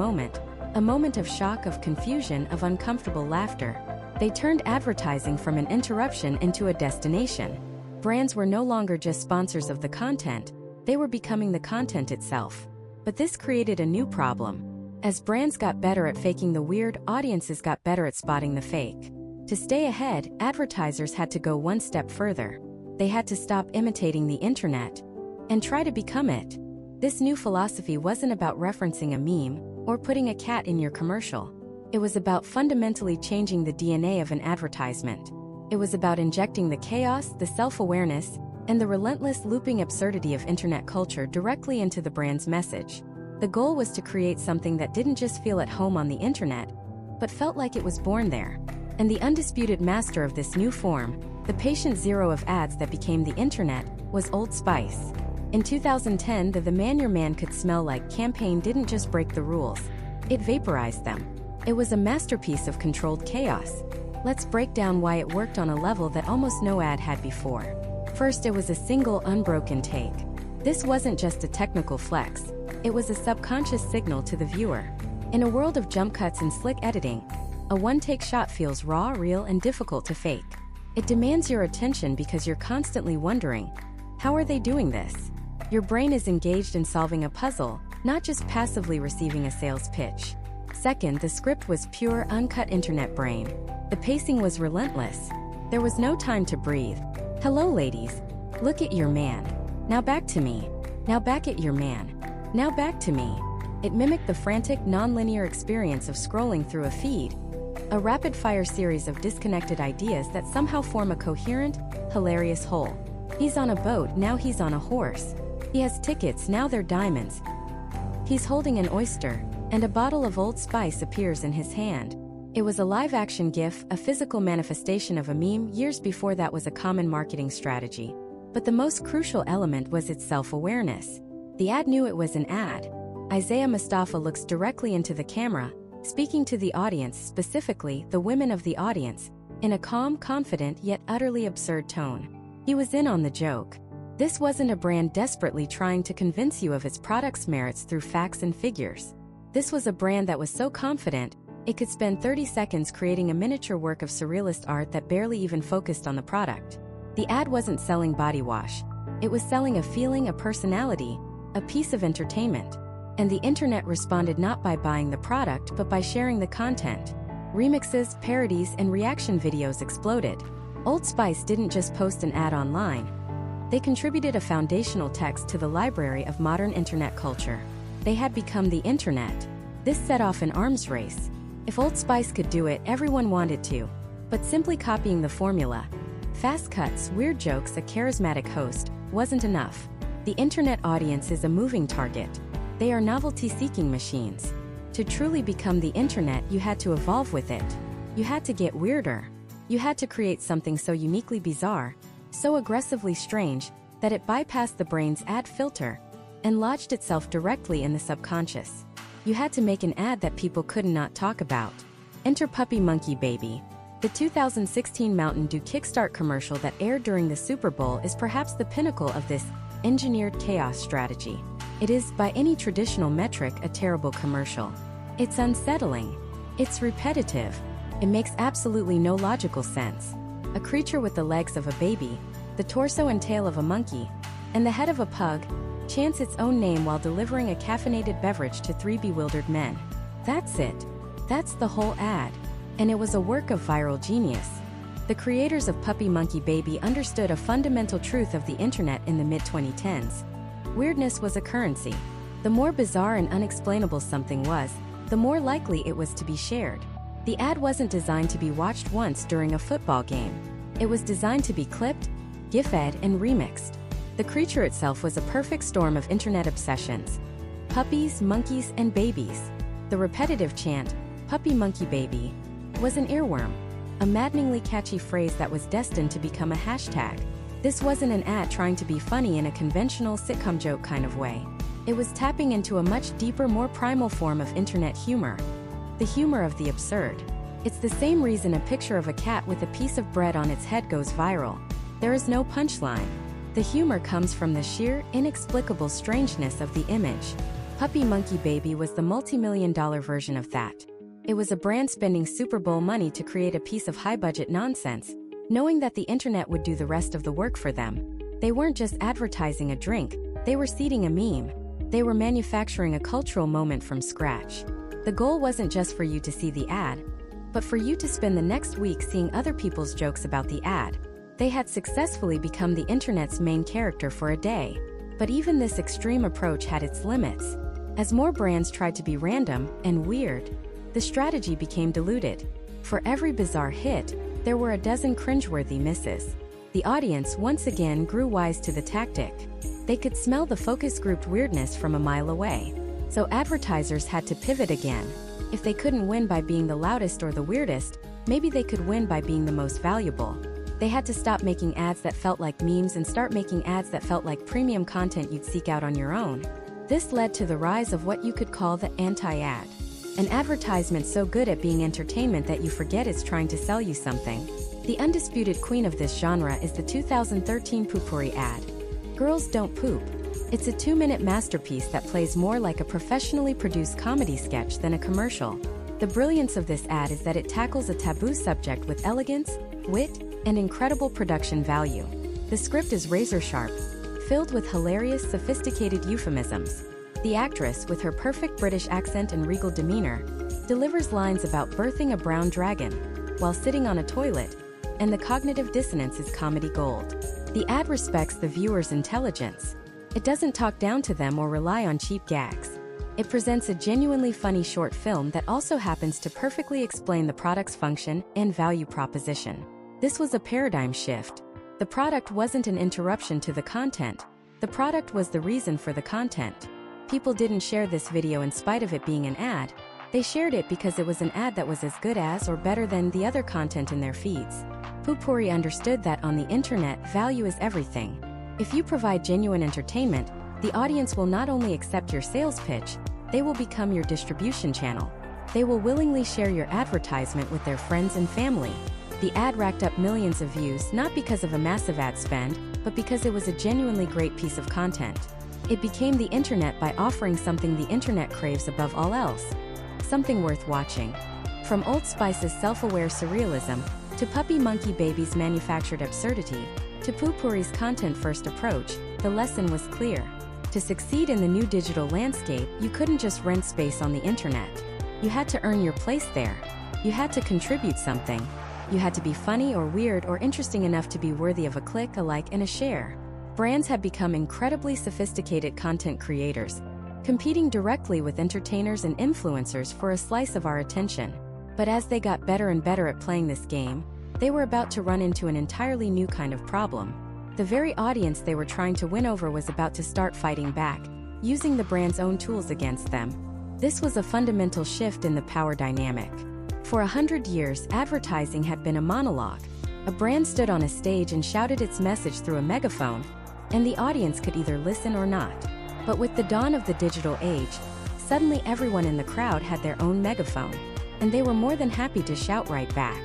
moment of shock, of confusion, of uncomfortable laughter. They turned advertising from an interruption into a destination. Brands were no longer just sponsors of the content, they were becoming the content itself. But this created a new problem. As brands got better at faking the weird, audiences got better at spotting the fake. To stay ahead, advertisers had to go one step further. They had to stop imitating the internet and try to become it. This new philosophy wasn't about referencing a meme or putting a cat in your commercial. It was about fundamentally changing the DNA of an advertisement. It was about injecting the chaos, the self-awareness, and the relentless looping absurdity of internet culture directly into the brand's message. The goal was to create something that didn't just feel at home on the internet, but felt like it was born there. And the undisputed master of this new form, the patient zero of ads that became the internet, was Old Spice. In 2010, the Man Your Man Could Smell Like campaign didn't just break the rules, it vaporized them. It was a masterpiece of controlled chaos. Let's break down why it worked on a level that almost no ad had before. First, it was a single, unbroken take. This wasn't just a technical flex, it was a subconscious signal to the viewer. In a world of jump cuts and slick editing, a one-take shot feels raw, real, and difficult to fake. It demands your attention because you're constantly wondering, how are they doing this? Your brain is engaged in solving a puzzle, not just passively receiving a sales pitch. Second, the script was pure, uncut internet brain. The pacing was relentless. There was no time to breathe. Hello, ladies. Look at your man. Now back to me. Now back at your man. Now back to me. It mimicked the frantic, non-linear experience of scrolling through a feed. A rapid-fire series of disconnected ideas that somehow form a coherent, hilarious whole. He's on a boat, now he's on a horse. He has tickets, now they're diamonds. He's holding an oyster, and a bottle of Old Spice appears in his hand. It was a live-action GIF, a physical manifestation of a meme years before that was a common marketing strategy. But the most crucial element was its self-awareness. The ad knew it was an ad. Isaiah Mustafa looks directly into the camera, speaking to the audience, specifically the women of the audience, in a calm, confident, yet utterly absurd tone. He was in on the joke. This wasn't a brand desperately trying to convince you of its product's merits through facts and figures. This was a brand that was so confident, it could spend 30 seconds creating a miniature work of surrealist art that barely even focused on the product. The ad wasn't selling body wash. It was selling a feeling, a personality, a piece of entertainment. And the internet responded not by buying the product but by sharing the content. Remixes, parodies, and reaction videos exploded. Old Spice didn't just post an ad online. They contributed a foundational text to the library of modern internet culture. They had become the internet. This set off an arms race. If Old Spice could do it, everyone wanted to. But simply copying the formula, fast cuts, weird jokes, a charismatic host, wasn't enough. The internet audience is a moving target. They are novelty-seeking machines. To truly become the internet, you had to evolve with it. You had to get weirder. You had to create something so uniquely bizarre, so aggressively strange, that it bypassed the brain's ad filter and lodged itself directly in the subconscious. You had to make an ad that people could not talk about. Enter Puppy Monkey Baby. The 2016 Mountain Dew Kickstart commercial that aired during the Super Bowl is perhaps the pinnacle of this engineered chaos strategy. It is, by any traditional metric, a terrible commercial. It's unsettling. It's repetitive. It makes absolutely no logical sense. A creature with the legs of a baby, the torso and tail of a monkey, and the head of a pug, chants its own name while delivering a caffeinated beverage to three bewildered men. That's it. That's the whole ad. And it was a work of viral genius. The creators of Puppy Monkey Baby understood a fundamental truth of the internet in the mid-2010s. Weirdness was a currency. The more bizarre and unexplainable something was, the more likely it was to be shared. The ad wasn't designed to be watched once during a football game. It was designed to be clipped, GIF-ed, and remixed. The creature itself was a perfect storm of internet obsessions. Puppies, monkeys, and babies. The repetitive chant, "Puppy Monkey Baby," was an earworm, a maddeningly catchy phrase that was destined to become a hashtag. This wasn't an ad trying to be funny in a conventional sitcom joke kind of way. It was tapping into a much deeper, more primal form of internet humor. The humor of the absurd. It's the same reason a picture of a cat with a piece of bread on its head goes viral. There is no punchline. The humor comes from the sheer, inexplicable strangeness of the image. Puppy Monkey Baby was the multi-million-dollar version of that. It was a brand spending Super Bowl money to create a piece of high-budget nonsense, knowing that the internet would do the rest of the work for them. They weren't just advertising a drink, they were seeding a meme. They were manufacturing a cultural moment from scratch. The goal wasn't just for you to see the ad, but for you to spend the next week seeing other people's jokes about the ad. They had successfully become the internet's main character for a day. But even this extreme approach had its limits. As more brands tried to be random and weird, the strategy became diluted. For every bizarre hit, there were a dozen cringeworthy misses. The audience once again grew wise to the tactic. They could smell the focus grouped weirdness from a mile away. So advertisers had to pivot again. If they couldn't win by being the loudest or the weirdest, maybe they could win by being the most valuable. They had to stop making ads that felt like memes and start making ads that felt like premium content you'd seek out on your own. This led to the rise of what you could call the anti-ad. An advertisement so good at being entertainment that you forget it's trying to sell you something. The undisputed queen of this genre is the 2013 Poopourri ad. Girls Don't Poop. It's a 2-minute masterpiece that plays more like a professionally produced comedy sketch than a commercial. The brilliance of this ad is that it tackles a taboo subject with elegance, wit, and incredible production value. The script is razor-sharp, filled with hilarious, sophisticated euphemisms. The actress, with her perfect British accent and regal demeanor, delivers lines about birthing a brown dragon while sitting on a toilet, and the cognitive dissonance is comedy gold. The ad respects the viewer's intelligence. It doesn't talk down to them or rely on cheap gags. It presents a genuinely funny short film that also happens to perfectly explain the product's function and value proposition. This was a paradigm shift. The product wasn't an interruption to the content. The product was the reason for the content. People didn't share this video in spite of it being an ad. They shared it because it was an ad that was as good as or better than the other content in their feeds. Poopourri understood that on the internet, value is everything. If you provide genuine entertainment, the audience will not only accept your sales pitch, they will become your distribution channel. They will willingly share your advertisement with their friends and family. The ad racked up millions of views not because of a massive ad spend, but because it was a genuinely great piece of content. It became the internet by offering something the internet craves above all else. Something worth watching. From Old Spice's self-aware surrealism, to Puppy Monkey Baby's manufactured absurdity, to Poopourri's content-first approach, the lesson was clear. To succeed in the new digital landscape, you couldn't just rent space on the internet. You had to earn your place there. You had to contribute something. You had to be funny or weird or interesting enough to be worthy of a click, a like, and a share. Brands had become incredibly sophisticated content creators, competing directly with entertainers and influencers for a slice of our attention. But as they got better and better at playing this game, they were about to run into an entirely new kind of problem. The very audience they were trying to win over was about to start fighting back, using the brand's own tools against them. This was a fundamental shift in the power dynamic. For 100 years, advertising had been a monologue. A brand stood on a stage and shouted its message through a megaphone, and the audience could either listen or not. But with the dawn of the digital age, suddenly everyone in the crowd had their own megaphone, and they were more than happy to shout right back.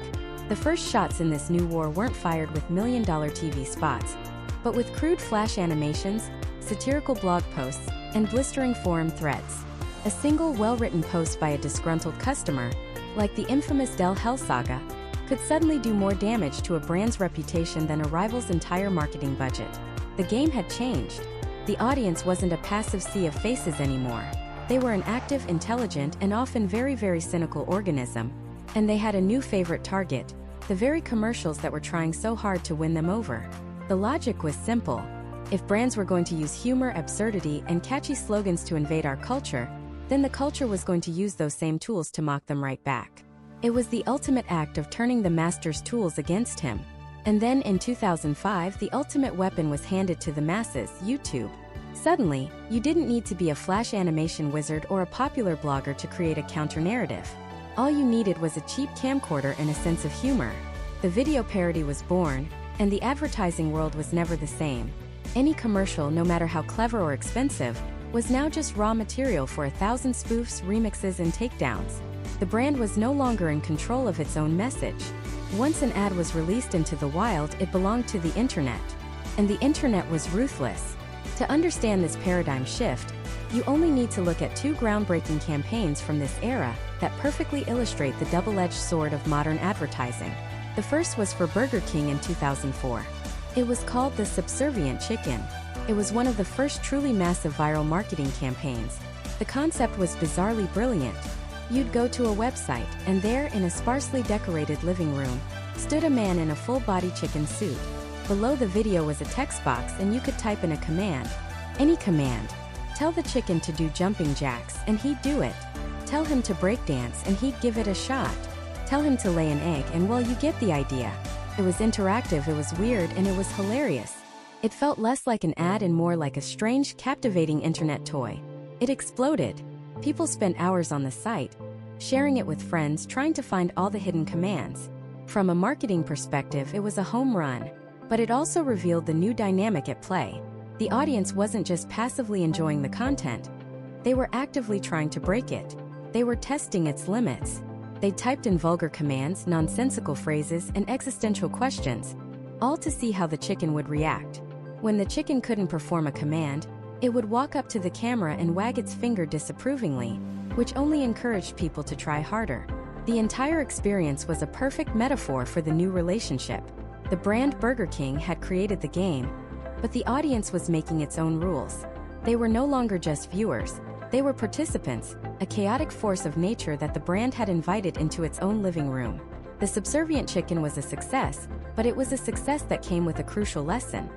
The first shots in this new war weren't fired with million-dollar TV spots, but with crude flash animations, satirical blog posts, and blistering forum threads. A single well-written post by a disgruntled customer, like the infamous Dell Hell saga, could suddenly do more damage to a brand's reputation than a rival's entire marketing budget. The game had changed. The audience wasn't a passive sea of faces anymore. They were an active, intelligent, and often very, very cynical organism. And they had a new favorite target, the very commercials that were trying so hard to win them over. The logic was simple. If brands were going to use humor, absurdity, and catchy slogans to invade our culture, then the culture was going to use those same tools to mock them right back. It was the ultimate act of turning the master's tools against him. And then in 2005, the ultimate weapon was handed to the masses, YouTube. Suddenly, you didn't need to be a flash animation wizard or a popular blogger to create a counter-narrative. All you needed was a cheap camcorder and a sense of humor. The video parody was born, and the advertising world was never the same. Any commercial, no matter how clever or expensive, was now just raw material for 1,000 spoofs, remixes, and takedowns. The brand was no longer in control of its own message. Once an ad was released into the wild, it belonged to the internet. And the internet was ruthless. To understand this paradigm shift, you only need to look at two groundbreaking campaigns from this era that perfectly illustrate the double-edged sword of modern advertising. The first was for Burger King in 2004. It was called the Subservient Chicken. It was one of the first truly massive viral marketing campaigns. The concept was bizarrely brilliant. You'd go to a website, and there, in a sparsely decorated living room, stood a man in a full-body chicken suit. Below the video was a text box, and you could type in a command. Any command. Tell the chicken to do jumping jacks, and he'd do it. Tell him to breakdance, and he'd give it a shot. Tell him to lay an egg, and well, you get the idea. It was interactive, it was weird, and it was hilarious. It felt less like an ad and more like a strange, captivating internet toy. It exploded. People spent hours on the site, sharing it with friends, trying to find all the hidden commands. From a marketing perspective, it was a home run. But it also revealed the new dynamic at play. The audience wasn't just passively enjoying the content. They were actively trying to break it. They were testing its limits. They typed in vulgar commands, nonsensical phrases, and existential questions, all to see how the chicken would react. When the chicken couldn't perform a command, it would walk up to the camera and wag its finger disapprovingly, which only encouraged people to try harder. The entire experience was a perfect metaphor for the new relationship. The brand Burger King had created the game, but the audience was making its own rules. They were no longer just viewers, they were participants, a chaotic force of nature that the brand had invited into its own living room. The subservient chicken was a success, but it was a success that came with a crucial lesson.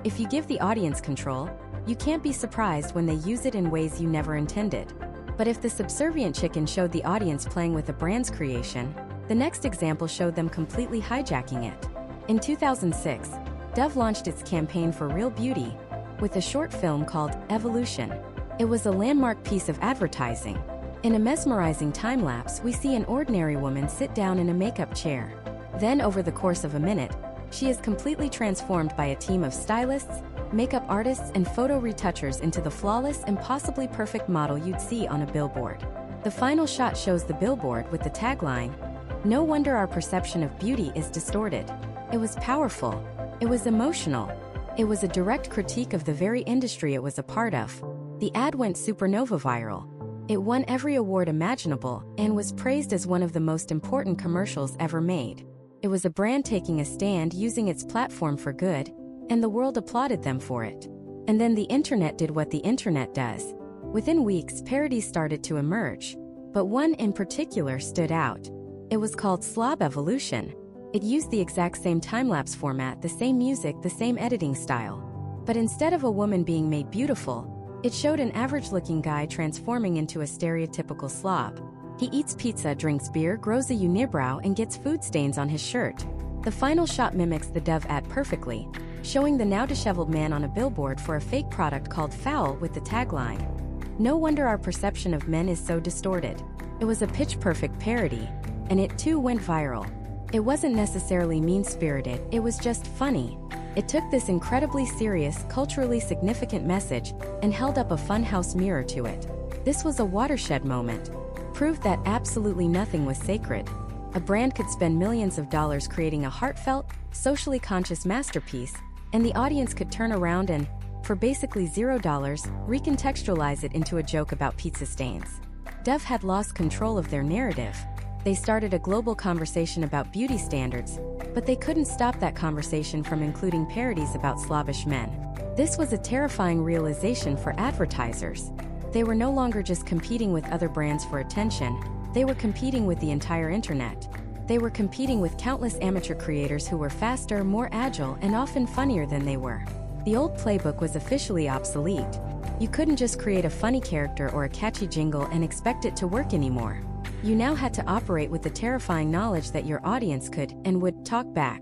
If you give the audience control, you can't be surprised when they use it in ways you never intended. But if the subservient chicken showed the audience playing with a brand's creation, the next example showed them completely hijacking it. In 2006, Dove launched its campaign for real beauty with a short film called Evolution. It was a landmark piece of advertising. In a mesmerizing time-lapse, we see an ordinary woman sit down in a makeup chair. Then, over the course of a minute, she is completely transformed by a team of stylists, makeup artists, and photo retouchers into the flawless, impossibly perfect model you'd see on a billboard. The final shot shows the billboard with the tagline, "No wonder our perception of beauty is distorted." It was powerful. It was emotional. It was a direct critique of the very industry it was a part of. The ad went supernova viral. It won every award imaginable and was praised as one of the most important commercials ever made. It was a brand taking a stand, using its platform for good, and the world applauded them for it. And then the internet did what the internet does. Within weeks, parodies started to emerge, but one in particular stood out. It was called Slob Evolution. It used the exact same time-lapse format, the same music, the same editing style. But instead of a woman being made beautiful, it showed an average-looking guy transforming into a stereotypical slob. He eats pizza, drinks beer, grows a unibrow, and gets food stains on his shirt. The final shot mimics the Dove ad perfectly, showing the now disheveled man on a billboard for a fake product called Foul with the tagline, "No wonder our perception of men is so distorted." It was a pitch-perfect parody, and it too went viral. It wasn't necessarily mean-spirited, it was just funny. It took this incredibly serious, culturally significant message and held up a funhouse mirror to it. This was a watershed moment. Proved that absolutely nothing was sacred. A brand could spend millions of dollars creating a heartfelt, socially conscious masterpiece, and the audience could turn around and, for basically $0, recontextualize it into a joke about pizza stains. Dove had lost control of their narrative. They started a global conversation about beauty standards, but they couldn't stop that conversation from including parodies about slobbish men. This was a terrifying realization for advertisers. They were no longer just competing with other brands for attention, they were competing with the entire internet. They were competing with countless amateur creators who were faster, more agile, and often funnier than they were. The old playbook was officially obsolete. You couldn't just create a funny character or a catchy jingle and expect it to work anymore. You now had to operate with the terrifying knowledge that your audience could and would talk back.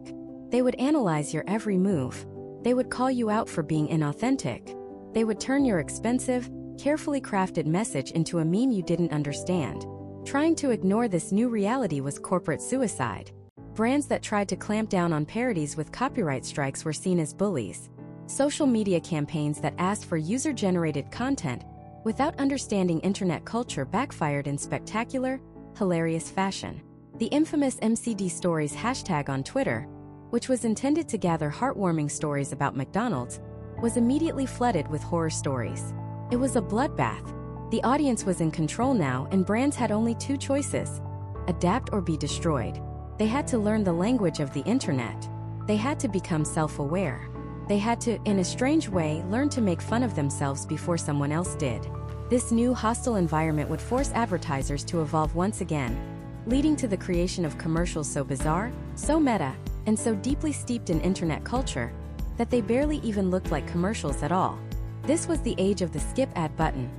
They would analyze your every move. They would call you out for being inauthentic. They would turn your expensive, carefully crafted message into a meme you didn't understand. Trying to ignore this new reality was corporate suicide. Brands that tried to clamp down on parodies with copyright strikes were seen as bullies. Social media campaigns that asked for user-generated content without understanding internet culture backfired in spectacular, hilarious fashion. The infamous MCD Stories hashtag on Twitter, which was intended to gather heartwarming stories about McDonald's, was immediately flooded with horror stories. It was a bloodbath. The audience was in control now, and brands had only two choices: adapt or be destroyed. They had to learn the language of the internet. They had to become self-aware. They had to, in a strange way, learn to make fun of themselves before someone else did. This new hostile environment would force advertisers to evolve once again, leading to the creation of commercials so bizarre, so meta, and so deeply steeped in internet culture that they barely even looked like commercials at all. This was the age of the skip ad button,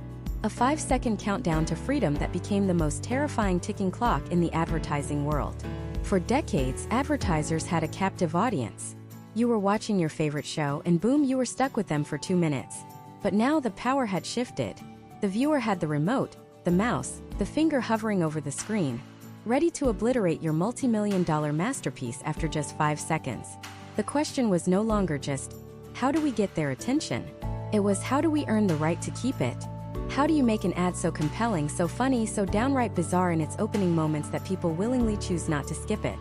a 5-second countdown to freedom that became the most terrifying ticking clock in the advertising world. For decades, advertisers had a captive audience. You were watching your favorite show and boom, you were stuck with them for 2 minutes. But now the power had shifted. The viewer had the remote, the mouse, the finger hovering over the screen, ready to obliterate your multi-million-dollar masterpiece after just 5 seconds. The question was no longer just, how do we get their attention? It was, how do we earn the right to keep it? How do you make an ad so compelling, so funny, so downright bizarre in its opening moments that people willingly choose not to skip it?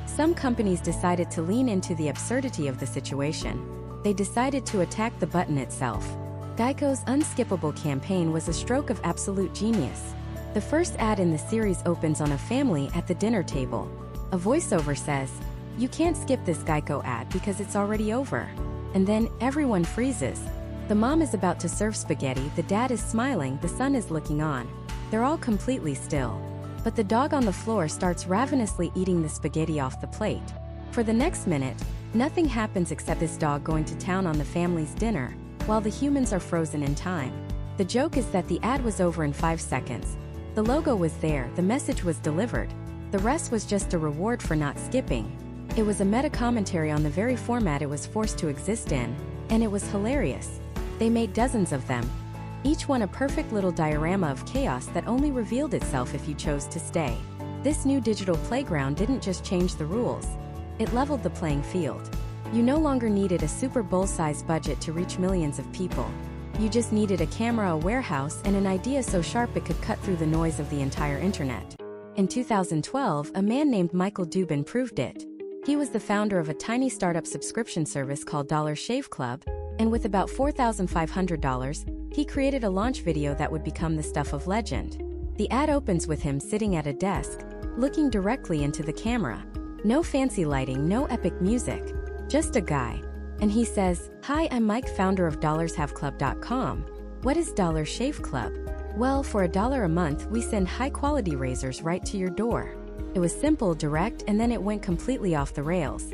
Some companies decided to lean into the absurdity of the situation. They decided to attack the button itself. Geico's unskippable campaign was a stroke of absolute genius. The first ad in the series opens on a family at the dinner table. A voiceover says, "You can't skip this Geico ad because it's already over." And then, everyone freezes. The mom is about to serve spaghetti, the dad is smiling, the son is looking on. They're all completely still. But the dog on the floor starts ravenously eating the spaghetti off the plate. For the next minute, nothing happens except this dog going to town on the family's dinner, while the humans are frozen in time. The joke is that the ad was over in 5 seconds. The logo was there, the message was delivered. The rest was just a reward for not skipping. It was a meta-commentary on the very format it was forced to exist in, and it was hilarious. They made dozens of them, each one a perfect little diorama of chaos that only revealed itself if you chose to stay. This new digital playground didn't just change the rules. It leveled the playing field. You no longer needed a Super Bowl-sized budget to reach millions of people. You just needed a camera, a warehouse, and an idea so sharp it could cut through the noise of the entire internet. In 2012, a man named Michael Dubin proved it. He was the founder of a tiny startup subscription service called Dollar Shave Club, and with about $4,500, he created a launch video that would become the stuff of legend. The ad opens with him sitting at a desk, looking directly into the camera. No fancy lighting, no epic music, just a guy. And he says, "Hi, I'm Mike, founder of dollarshaveclub.com. What is Dollar Shave Club? Well, for $1 a month, we send high-quality razors right to your door." It was simple, direct, and then it went completely off the rails.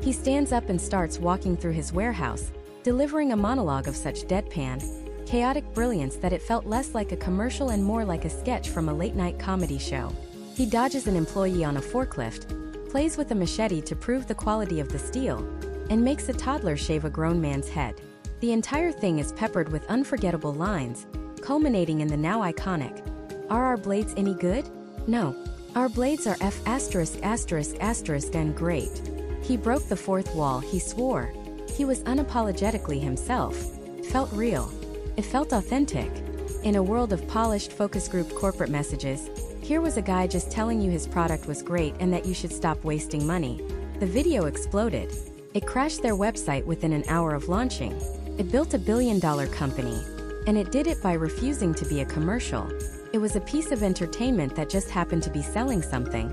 He stands up and starts walking through his warehouse, delivering a monologue of such deadpan, chaotic brilliance that it felt less like a commercial and more like a sketch from a late-night comedy show. He dodges an employee on a forklift, plays with a machete to prove the quality of the steel, and makes a toddler shave a grown man's head. The entire thing is peppered with unforgettable lines, culminating in the now iconic, "Are our blades any good? No. Our blades are F*** and great." He broke the fourth wall, he swore. He was unapologetically himself. It felt real. It felt authentic. In a world of polished focus group corporate messages, here was a guy just telling you his product was great and that you should stop wasting money. The video exploded. It crashed their website within an hour of launching. It built $1 billion company. And it did it by refusing to be a commercial. It was a piece of entertainment that just happened to be selling something.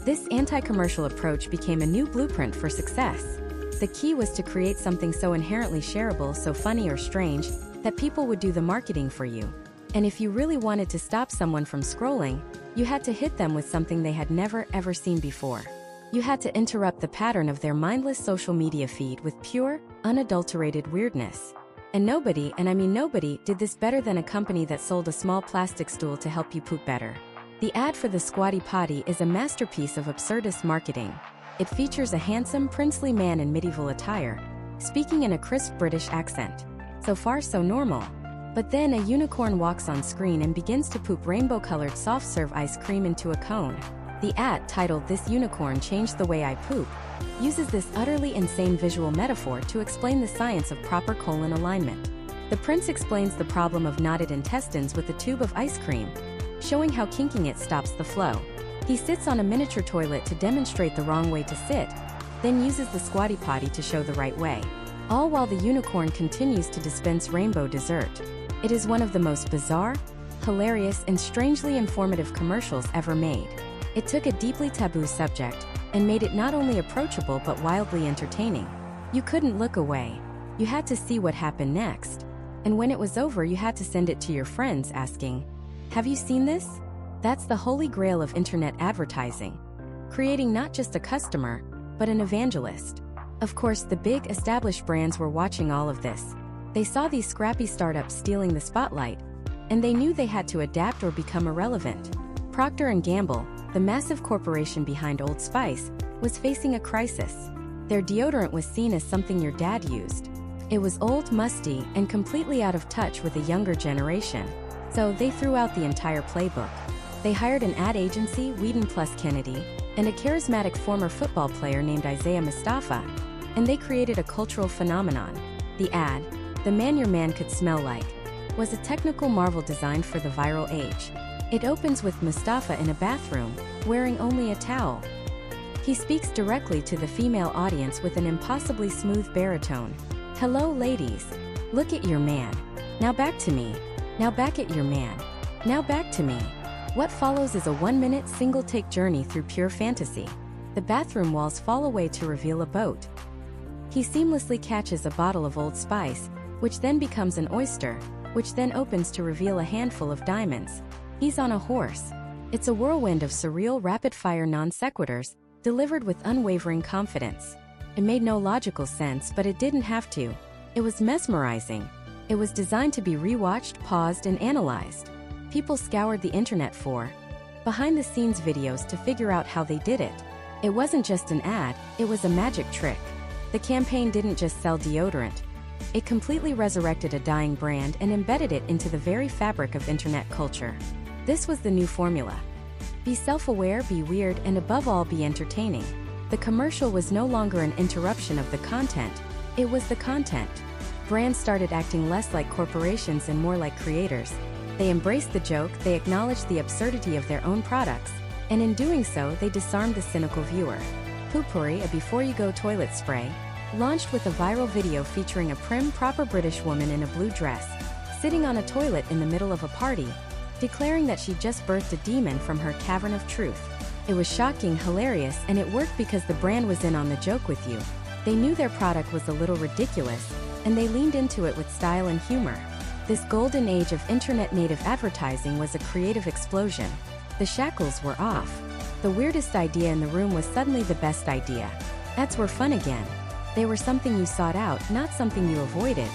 This anti-commercial approach became a new blueprint for success. The key was to create something so inherently shareable, so funny or strange, that people would do the marketing for you. And if you really wanted to stop someone from scrolling, you had to hit them with something they had never ever seen before. You had to interrupt the pattern of their mindless social media feed with pure, unadulterated weirdness. And nobody, and I mean nobody, did this better than a company that sold a small plastic stool to help you poop better. The ad for the Squatty Potty is a masterpiece of absurdist marketing. It features a handsome, princely man in medieval attire, speaking in a crisp British accent. So far so normal. But then a unicorn walks on screen and begins to poop rainbow-colored soft-serve ice cream into a cone. The ad, titled "This Unicorn Changed the Way I Poop," uses this utterly insane visual metaphor to explain the science of proper colon alignment. The prince explains the problem of knotted intestines with a tube of ice cream, showing how kinking it stops the flow. He sits on a miniature toilet to demonstrate the wrong way to sit, then uses the Squatty Potty to show the right way. All while the unicorn continues to dispense rainbow dessert. It is one of the most bizarre, hilarious, and strangely informative commercials ever made. It took a deeply taboo subject and made it not only approachable but wildly entertaining. You couldn't look away. You had to see what happened next. And when it was over, you had to send it to your friends asking, "Have you seen this?" That's the holy grail of internet advertising. Creating not just a customer, but an evangelist. Of course, the big, established brands were watching all of this. They saw these scrappy startups stealing the spotlight, and they knew they had to adapt or become irrelevant. Procter & Gamble, the massive corporation behind Old Spice, was facing a crisis. Their deodorant was seen as something your dad used. It was old, musty, and completely out of touch with the younger generation. So they threw out the entire playbook. They hired an ad agency, Whedon plus Kennedy, and a charismatic former football player named Isaiah Mustafa, and they created a cultural phenomenon. The ad, "The Man Your Man Could Smell Like," was a technical marvel designed for the viral age. It opens with Mustafa in a bathroom, wearing only a towel. He speaks directly to the female audience with an impossibly smooth baritone. "Hello, ladies. Look at your man. Now back to me. Now back at your man. Now back to me." What follows is a 1-minute single-take journey through pure fantasy. The bathroom walls fall away to reveal a boat. He seamlessly catches a bottle of Old Spice, which then becomes an oyster, which then opens to reveal a handful of diamonds. He's on a horse. It's a whirlwind of surreal rapid-fire non-sequiturs, delivered with unwavering confidence. It made no logical sense, but it didn't have to. It was mesmerizing. It was designed to be rewatched, paused, and analyzed. People scoured the internet for behind-the-scenes videos to figure out how they did it. It wasn't just an ad, it was a magic trick. The campaign didn't just sell deodorant. It completely resurrected a dying brand and embedded it into the very fabric of internet culture. This was the new formula. Be self-aware, be weird, and above all, be entertaining. The commercial was no longer an interruption of the content, it was the content. Brands started acting less like corporations and more like creators. They embraced the joke, they acknowledged the absurdity of their own products, and in doing so, they disarmed the cynical viewer. Poopourri, a before-you-go toilet spray, launched with a viral video featuring a prim, proper British woman in a blue dress, sitting on a toilet in the middle of a party, declaring that she just birthed a demon from her cavern of truth. It was shocking, hilarious, and it worked because the brand was in on the joke with you. They knew their product was a little ridiculous, and they leaned into it with style and humor. This golden age of internet-native advertising was a creative explosion. The shackles were off. The weirdest idea in the room was suddenly the best idea. Ads were fun again. They were something you sought out, not something you avoided.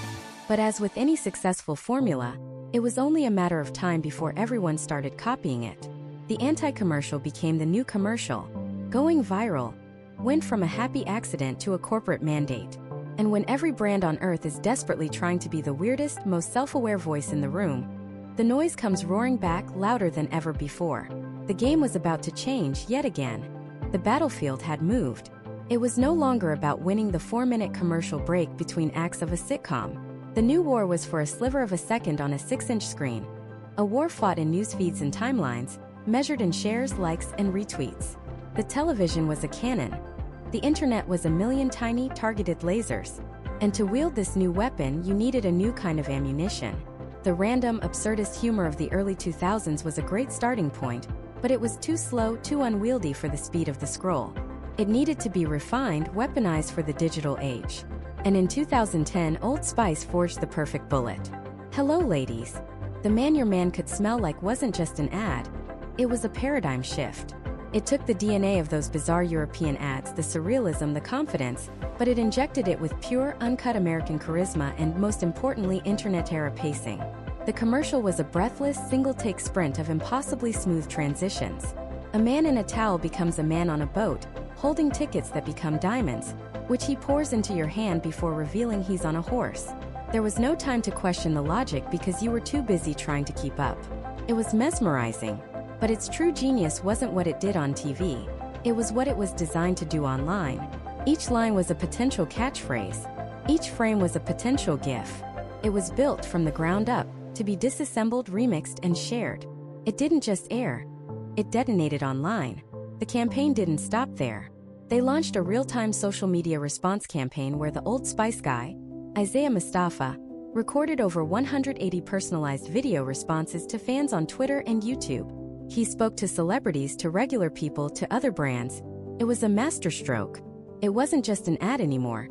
But as with any successful formula, it was only a matter of time before everyone started copying it. The anti-commercial became the new commercial. Going viral went from a happy accident to a corporate mandate. And when every brand on earth is desperately trying to be the weirdest, most self-aware voice in the room, the noise comes roaring back louder than ever before. The game was about to change yet again. The battlefield had moved. It was no longer about winning the 4-minute commercial break between acts of a sitcom. The new war was for a sliver of a second on a 6-inch screen. A war fought in news feeds and timelines, measured in shares, likes, and retweets. The television was a cannon. The internet was a million tiny, targeted lasers. And to wield this new weapon, you needed a new kind of ammunition. The random, absurdist humor of the early 2000s was a great starting point, but it was too slow, too unwieldy for the speed of the scroll. It needed to be refined, weaponized for the digital age. And in 2010, Old Spice forged the perfect bullet. Hello, ladies. The Man Your Man Could Smell Like wasn't just an ad. It was a paradigm shift. It took the DNA of those bizarre European ads, the surrealism, the confidence, but it injected it with pure, uncut American charisma and, most importantly, internet-era pacing. The commercial was a breathless, single-take sprint of impossibly smooth transitions. A man in a towel becomes a man on a boat, holding tickets that become diamonds, which he pours into your hand before revealing he's on a horse. There was no time to question the logic because you were too busy trying to keep up. It was mesmerizing. But its true genius wasn't what it did on TV. It was what it was designed to do online. Each line was a potential catchphrase. Each frame was a potential GIF. It was built from the ground up, to be disassembled, remixed, and shared. It didn't just air. It detonated online. The campaign didn't stop there. They launched a real-time social media response campaign where the Old Spice guy, Isaiah Mustafa, recorded over 180 personalized video responses to fans on Twitter and YouTube. He spoke to celebrities, to regular people, to other brands. It was a masterstroke. It wasn't just an ad anymore.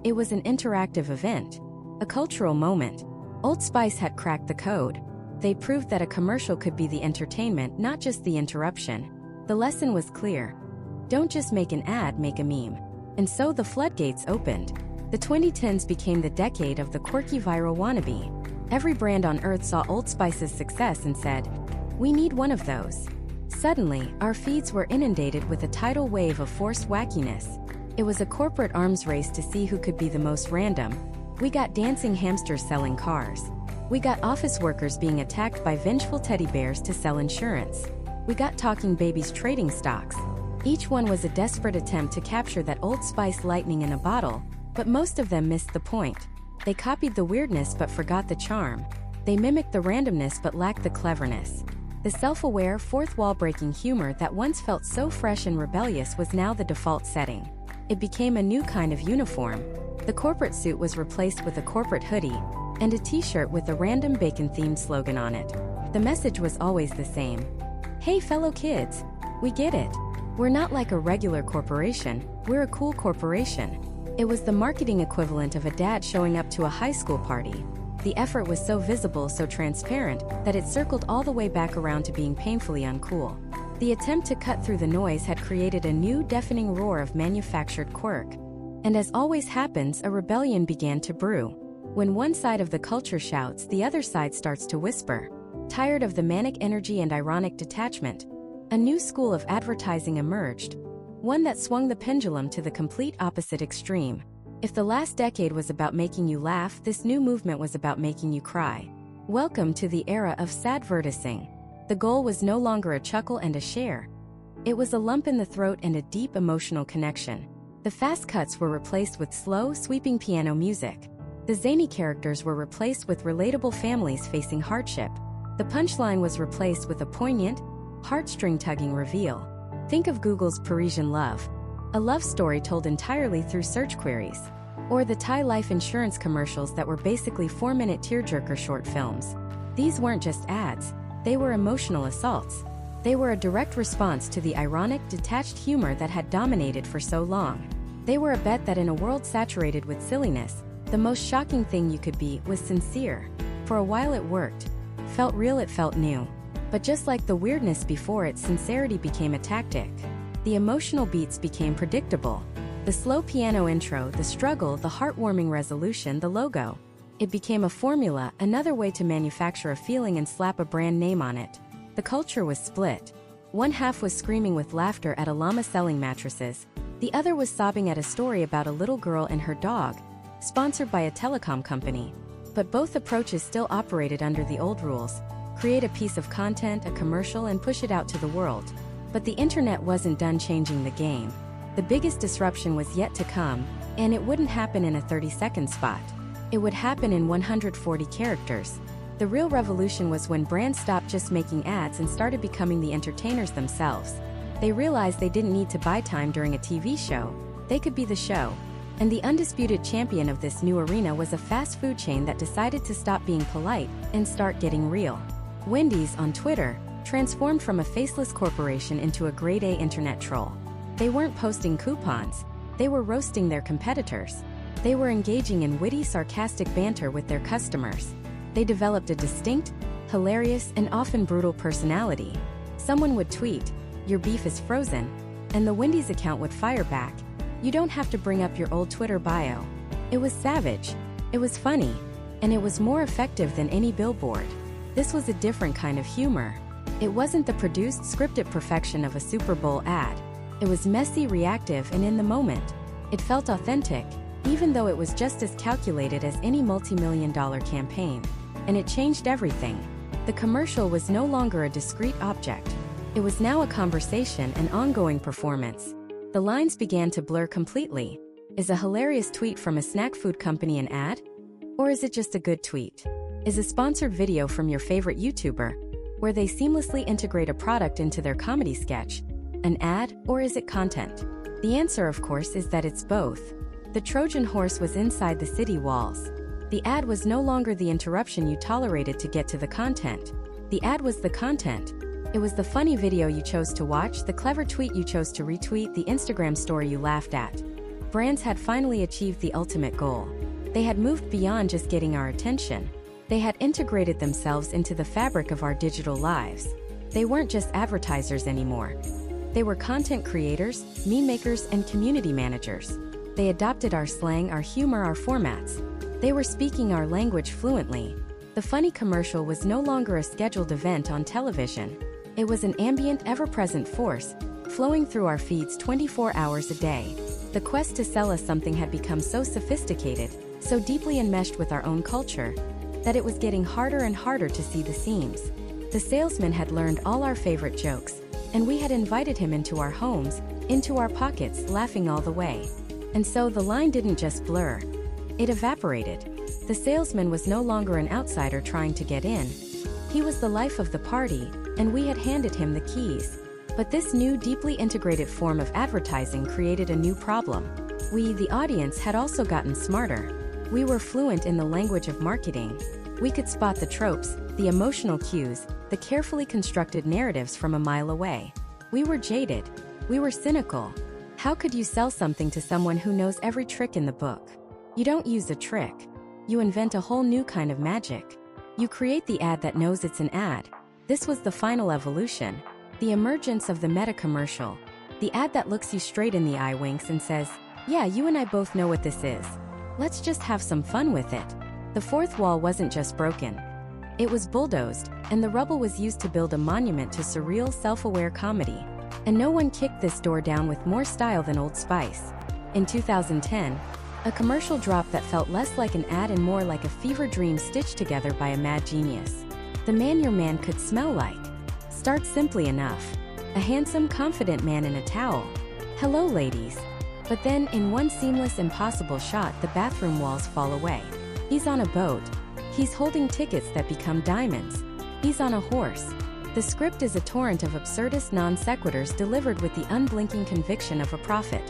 It was an interactive event, a cultural moment. Old Spice had cracked the code. They proved that a commercial could be the entertainment, not just the interruption. The lesson was clear. Don't just make an ad, make a meme. And so the floodgates opened. The 2010s became the decade of the quirky viral wannabe. Every brand on earth saw Old Spice's success and said, "We need one of those." Suddenly, our feeds were inundated with a tidal wave of forced wackiness. It was a corporate arms race to see who could be the most random. We got dancing hamsters selling cars. We got office workers being attacked by vengeful teddy bears to sell insurance. We got talking babies trading stocks. Each one was a desperate attempt to capture that Old Spice lightning in a bottle, but most of them missed the point. They copied the weirdness but forgot the charm. They mimicked the randomness but lacked the cleverness. The self-aware, fourth-wall-breaking humor that once felt so fresh and rebellious was now the default setting. It became a new kind of uniform. The corporate suit was replaced with a corporate hoodie and a t-shirt with a random bacon-themed slogan on it. The message was always the same. Hey fellow kids, we get it. We're not like a regular corporation, we're a cool corporation. It was the marketing equivalent of a dad showing up to a high school party. The effort was so visible, so transparent, that it circled all the way back around to being painfully uncool. The attempt to cut through the noise had created a new deafening roar of manufactured quirk. And as always happens, a rebellion began to brew. When one side of the culture shouts, the other side starts to whisper. Tired of the manic energy and ironic detachment, a new school of advertising emerged. One that swung the pendulum to the complete opposite extreme. If the last decade was about making you laugh, this new movement was about making you cry. Welcome to the era of sadvertising. The goal was no longer a chuckle and a share. It was a lump in the throat and a deep emotional connection. The fast cuts were replaced with slow, sweeping piano music. The zany characters were replaced with relatable families facing hardship. The punchline was replaced with a poignant, heartstring-tugging reveal. Think of Google's Parisian Love, a love story told entirely through search queries. Or the Thai life insurance commercials that were basically 4-minute tearjerker short films. These weren't just ads, they were emotional assaults. They were a direct response to the ironic, detached humor that had dominated for so long. They were a bet that in a world saturated with silliness, the most shocking thing you could be was sincere. For a while it worked. Felt real, it felt new. But just like the weirdness before it, sincerity became a tactic. The emotional beats became predictable. The slow piano intro, the struggle, the heartwarming resolution, the logo. It became a formula, another way to manufacture a feeling and slap a brand name on it. The culture was split. One half was screaming with laughter at a llama selling mattresses. The other was sobbing at a story about a little girl and her dog, sponsored by a telecom company. But both approaches still operated under the old rules. Create a piece of content, a commercial, and push it out to the world. But the internet wasn't done changing the game. The biggest disruption was yet to come, and it wouldn't happen in a 30-second spot. It would happen in 140 characters. The real revolution was when brands stopped just making ads and started becoming the entertainers themselves. They realized they didn't need to buy time during a TV show. They could be the show. And the undisputed champion of this new arena was a fast food chain that decided to stop being polite and start getting real. Wendy's, on Twitter, transformed from a faceless corporation into a grade-A internet troll. They weren't posting coupons, they were roasting their competitors. They were engaging in witty, sarcastic banter with their customers. They developed a distinct, hilarious, and often brutal personality. Someone would tweet, "Your beef is frozen," and the Wendy's account would fire back, "You don't have to bring up your old Twitter bio." It was savage, it was funny, and it was more effective than any billboard. This was a different kind of humor. It wasn't the produced, scripted perfection of a Super Bowl ad. It was messy, reactive, and in the moment. It felt authentic, even though it was just as calculated as any multi-million-dollar campaign. And it changed everything. The commercial was no longer a discrete object. It was now a conversation, an ongoing performance. The lines began to blur completely. Is a hilarious tweet from a snack food company an ad? Or is it just a good tweet? Is a sponsored video from your favorite YouTuber, where they seamlessly integrate a product into their comedy sketch, an ad, or is it content? The answer, of course, is that it's both. The Trojan horse was inside the city walls. The ad was no longer the interruption you tolerated to get to the content. The ad was the content. It was the funny video you chose to watch, the clever tweet you chose to retweet, the Instagram story you laughed at. Brands had finally achieved the ultimate goal. They had moved beyond just getting our attention. They had integrated themselves into the fabric of our digital lives. They weren't just advertisers anymore. They were content creators, meme makers, and community managers. They adopted our slang, our humor, our formats. They were speaking our language fluently. The funny commercial was no longer a scheduled event on television. It was an ambient, ever-present force, flowing through our feeds 24 hours a day. The quest to sell us something had become so sophisticated, so deeply enmeshed with our own culture, that it was getting harder and harder to see the seams. The salesman had learned all our favorite jokes, and we had invited him into our homes, into our pockets, laughing all the way. And so the line didn't just blur. It evaporated. The salesman was no longer an outsider trying to get in. He was the life of the party, and we had handed him the keys. But this new, deeply integrated form of advertising created a new problem. We, the audience, had also gotten smarter. We were fluent in the language of marketing. We could spot the tropes, the emotional cues, the carefully constructed narratives from a mile away. We were jaded. We were cynical. How could you sell something to someone who knows every trick in the book? You don't use a trick. You invent a whole new kind of magic. You create the ad that knows it's an ad. This was the final evolution. The emergence of the meta commercial. The ad that looks you straight in the eye, winks, and says, "Yeah, you and I both know what this is. Let's just have some fun with it." The fourth wall wasn't just broken. It was bulldozed, and the rubble was used to build a monument to surreal, self-aware comedy. And no one kicked this door down with more style than Old Spice. In 2010, a commercial dropped that felt less like an ad and more like a fever dream stitched together by a mad genius. The man your man could smell like. Starts simply enough. A handsome, confident man in a towel. "Hello, ladies." But then, in one seamless, impossible shot, the bathroom walls fall away. He's on a boat. He's holding tickets that become diamonds. He's on a horse. The script is a torrent of absurdist non sequiturs delivered with the unblinking conviction of a prophet.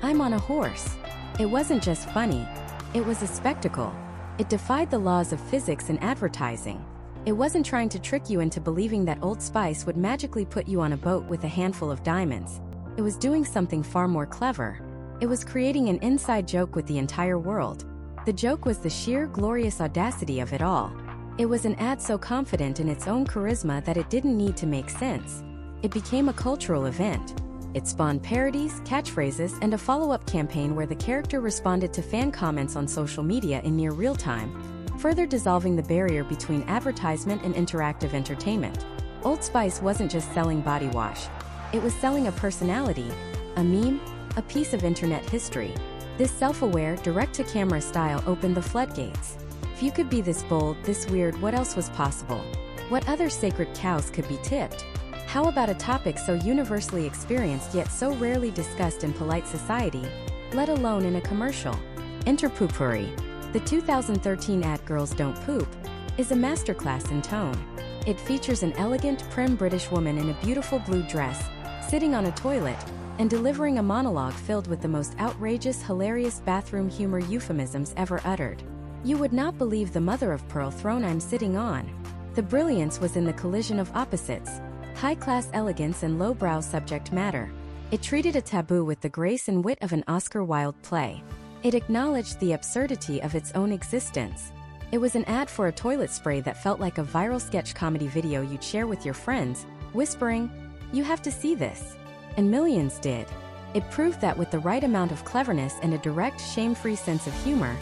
I'm on a horse. It wasn't just funny. It was a spectacle. It defied the laws of physics and advertising. It wasn't trying to trick you into believing that Old Spice would magically put you on a boat with a handful of diamonds. It was doing something far more clever. It was creating an inside joke with the entire world. The joke was the sheer, glorious audacity of it all. It was an ad so confident in its own charisma that it didn't need to make sense. It became a cultural event. It spawned parodies, catchphrases, and a follow-up campaign where the character responded to fan comments on social media in near real time, further dissolving the barrier between advertisement and interactive entertainment. Old Spice wasn't just selling body wash. It was selling a personality, a meme, a piece of internet history. This self-aware, direct-to-camera style opened the floodgates. If you could be this bold, this weird, what else was possible? What other sacred cows could be tipped? How about a topic so universally experienced yet so rarely discussed in polite society, let alone in a commercial? Enter poopery. The 2013 ad Girls Don't Poop is a masterclass in tone. It features an elegant, prim British woman in a beautiful blue dress, sitting on a toilet, and delivering a monologue filled with the most outrageous, hilarious bathroom humor euphemisms ever uttered. You would not believe the mother-of-pearl throne I'm sitting on. The brilliance was in the collision of opposites, high-class elegance and low-brow subject matter. It treated a taboo with the grace and wit of an Oscar Wilde play. It acknowledged the absurdity of its own existence. It was an ad for a toilet spray that felt like a viral sketch comedy video you'd share with your friends, whispering, "You have to see this." And millions did. It proved that with the right amount of cleverness and a direct, shame-free sense of humor,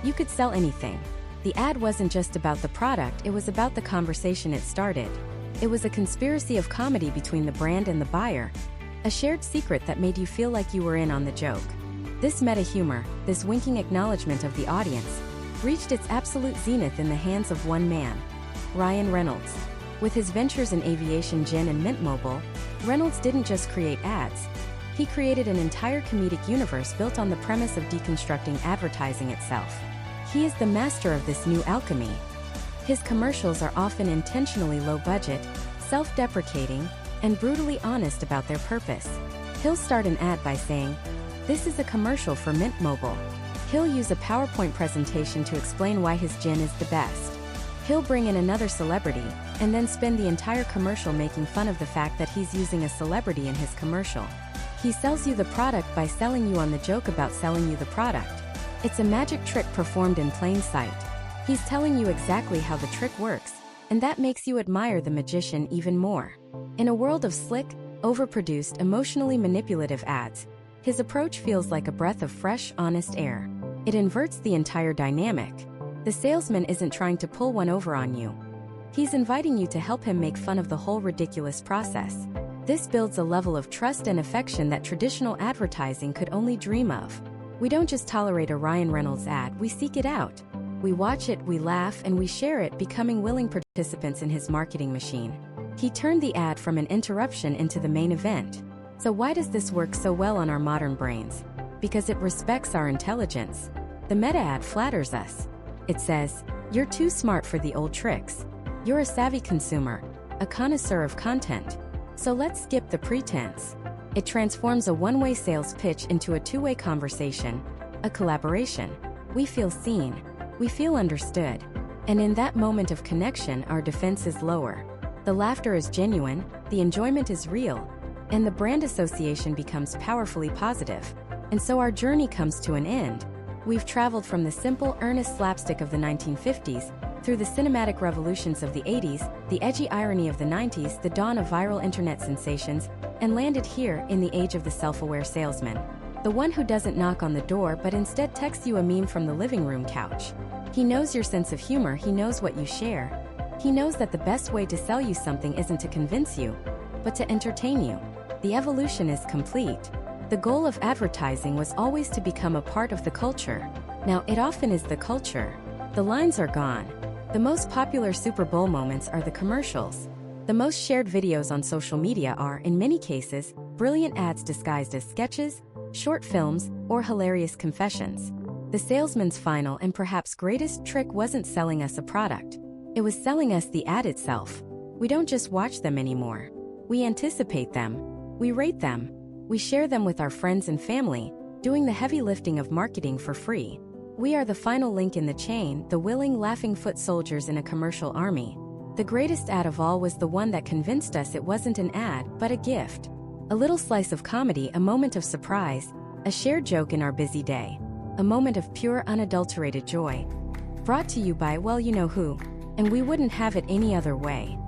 you could sell anything. The ad wasn't just about the product, it was about the conversation it started. It was a conspiracy of comedy between the brand and the buyer, a shared secret that made you feel like you were in on the joke. This meta-humor, this winking acknowledgement of the audience, reached its absolute zenith in the hands of one man, Ryan Reynolds. With his ventures in aviation, gin, and Mint Mobile, Reynolds didn't just create ads. He created an entire comedic universe built on the premise of deconstructing advertising itself. He is the master of this new alchemy. His commercials are often intentionally low-budget, self-deprecating, and brutally honest about their purpose. He'll start an ad by saying, "This is a commercial for Mint Mobile." He'll use a PowerPoint presentation to explain why his gin is the best. He'll bring in another celebrity, and then spend the entire commercial making fun of the fact that he's using a celebrity in his commercial. He sells you the product by selling you on the joke about selling you the product. It's a magic trick performed in plain sight. He's telling you exactly how the trick works, and that makes you admire the magician even more. In a world of slick, overproduced, emotionally manipulative ads, his approach feels like a breath of fresh, honest air. It inverts the entire dynamic. The salesman isn't trying to pull one over on you. He's inviting you to help him make fun of the whole ridiculous process. This builds a level of trust and affection that traditional advertising could only dream of. We don't just tolerate a Ryan Reynolds ad, we seek it out. We watch it, we laugh, and we share it, becoming willing participants in his marketing machine. He turned the ad from an interruption into the main event. So why does this work so well on our modern brains? Because it respects our intelligence. The meta ad flatters us. It says, "You're too smart for the old tricks. You're a savvy consumer, a connoisseur of content. So let's skip the pretense." It transforms a one-way sales pitch into a two-way conversation, a collaboration. We feel seen. We feel understood. And in that moment of connection, our defense is lower. The laughter is genuine, the enjoyment is real, and the brand association becomes powerfully positive. And so our journey comes to an end. We've traveled from the simple, earnest slapstick of the 1950s, through the cinematic revolutions of the 80s, the edgy irony of the 90s, the dawn of viral internet sensations, and landed here in the age of the self-aware salesman. The one who doesn't knock on the door but instead texts you a meme from the living room couch. He knows your sense of humor, he knows what you share. He knows that the best way to sell you something isn't to convince you, but to entertain you. The evolution is complete. The goal of advertising was always to become a part of the culture. Now it often is the culture. The lines are gone. The most popular Super Bowl moments are the commercials. The most shared videos on social media are, in many cases, brilliant ads disguised as sketches, short films, or hilarious confessions. The salesman's final and perhaps greatest trick wasn't selling us a product. It was selling us the ad itself. We don't just watch them anymore. We anticipate them. We rate them. We share them with our friends and family, doing the heavy lifting of marketing for free. We are the final link in the chain, the willing, laughing foot soldiers in a commercial army. The greatest ad of all was the one that convinced us it wasn't an ad, but a gift. A little slice of comedy, a moment of surprise, a shared joke in our busy day. A moment of pure, unadulterated joy. Brought to you by, well, you know who. And we wouldn't have it any other way.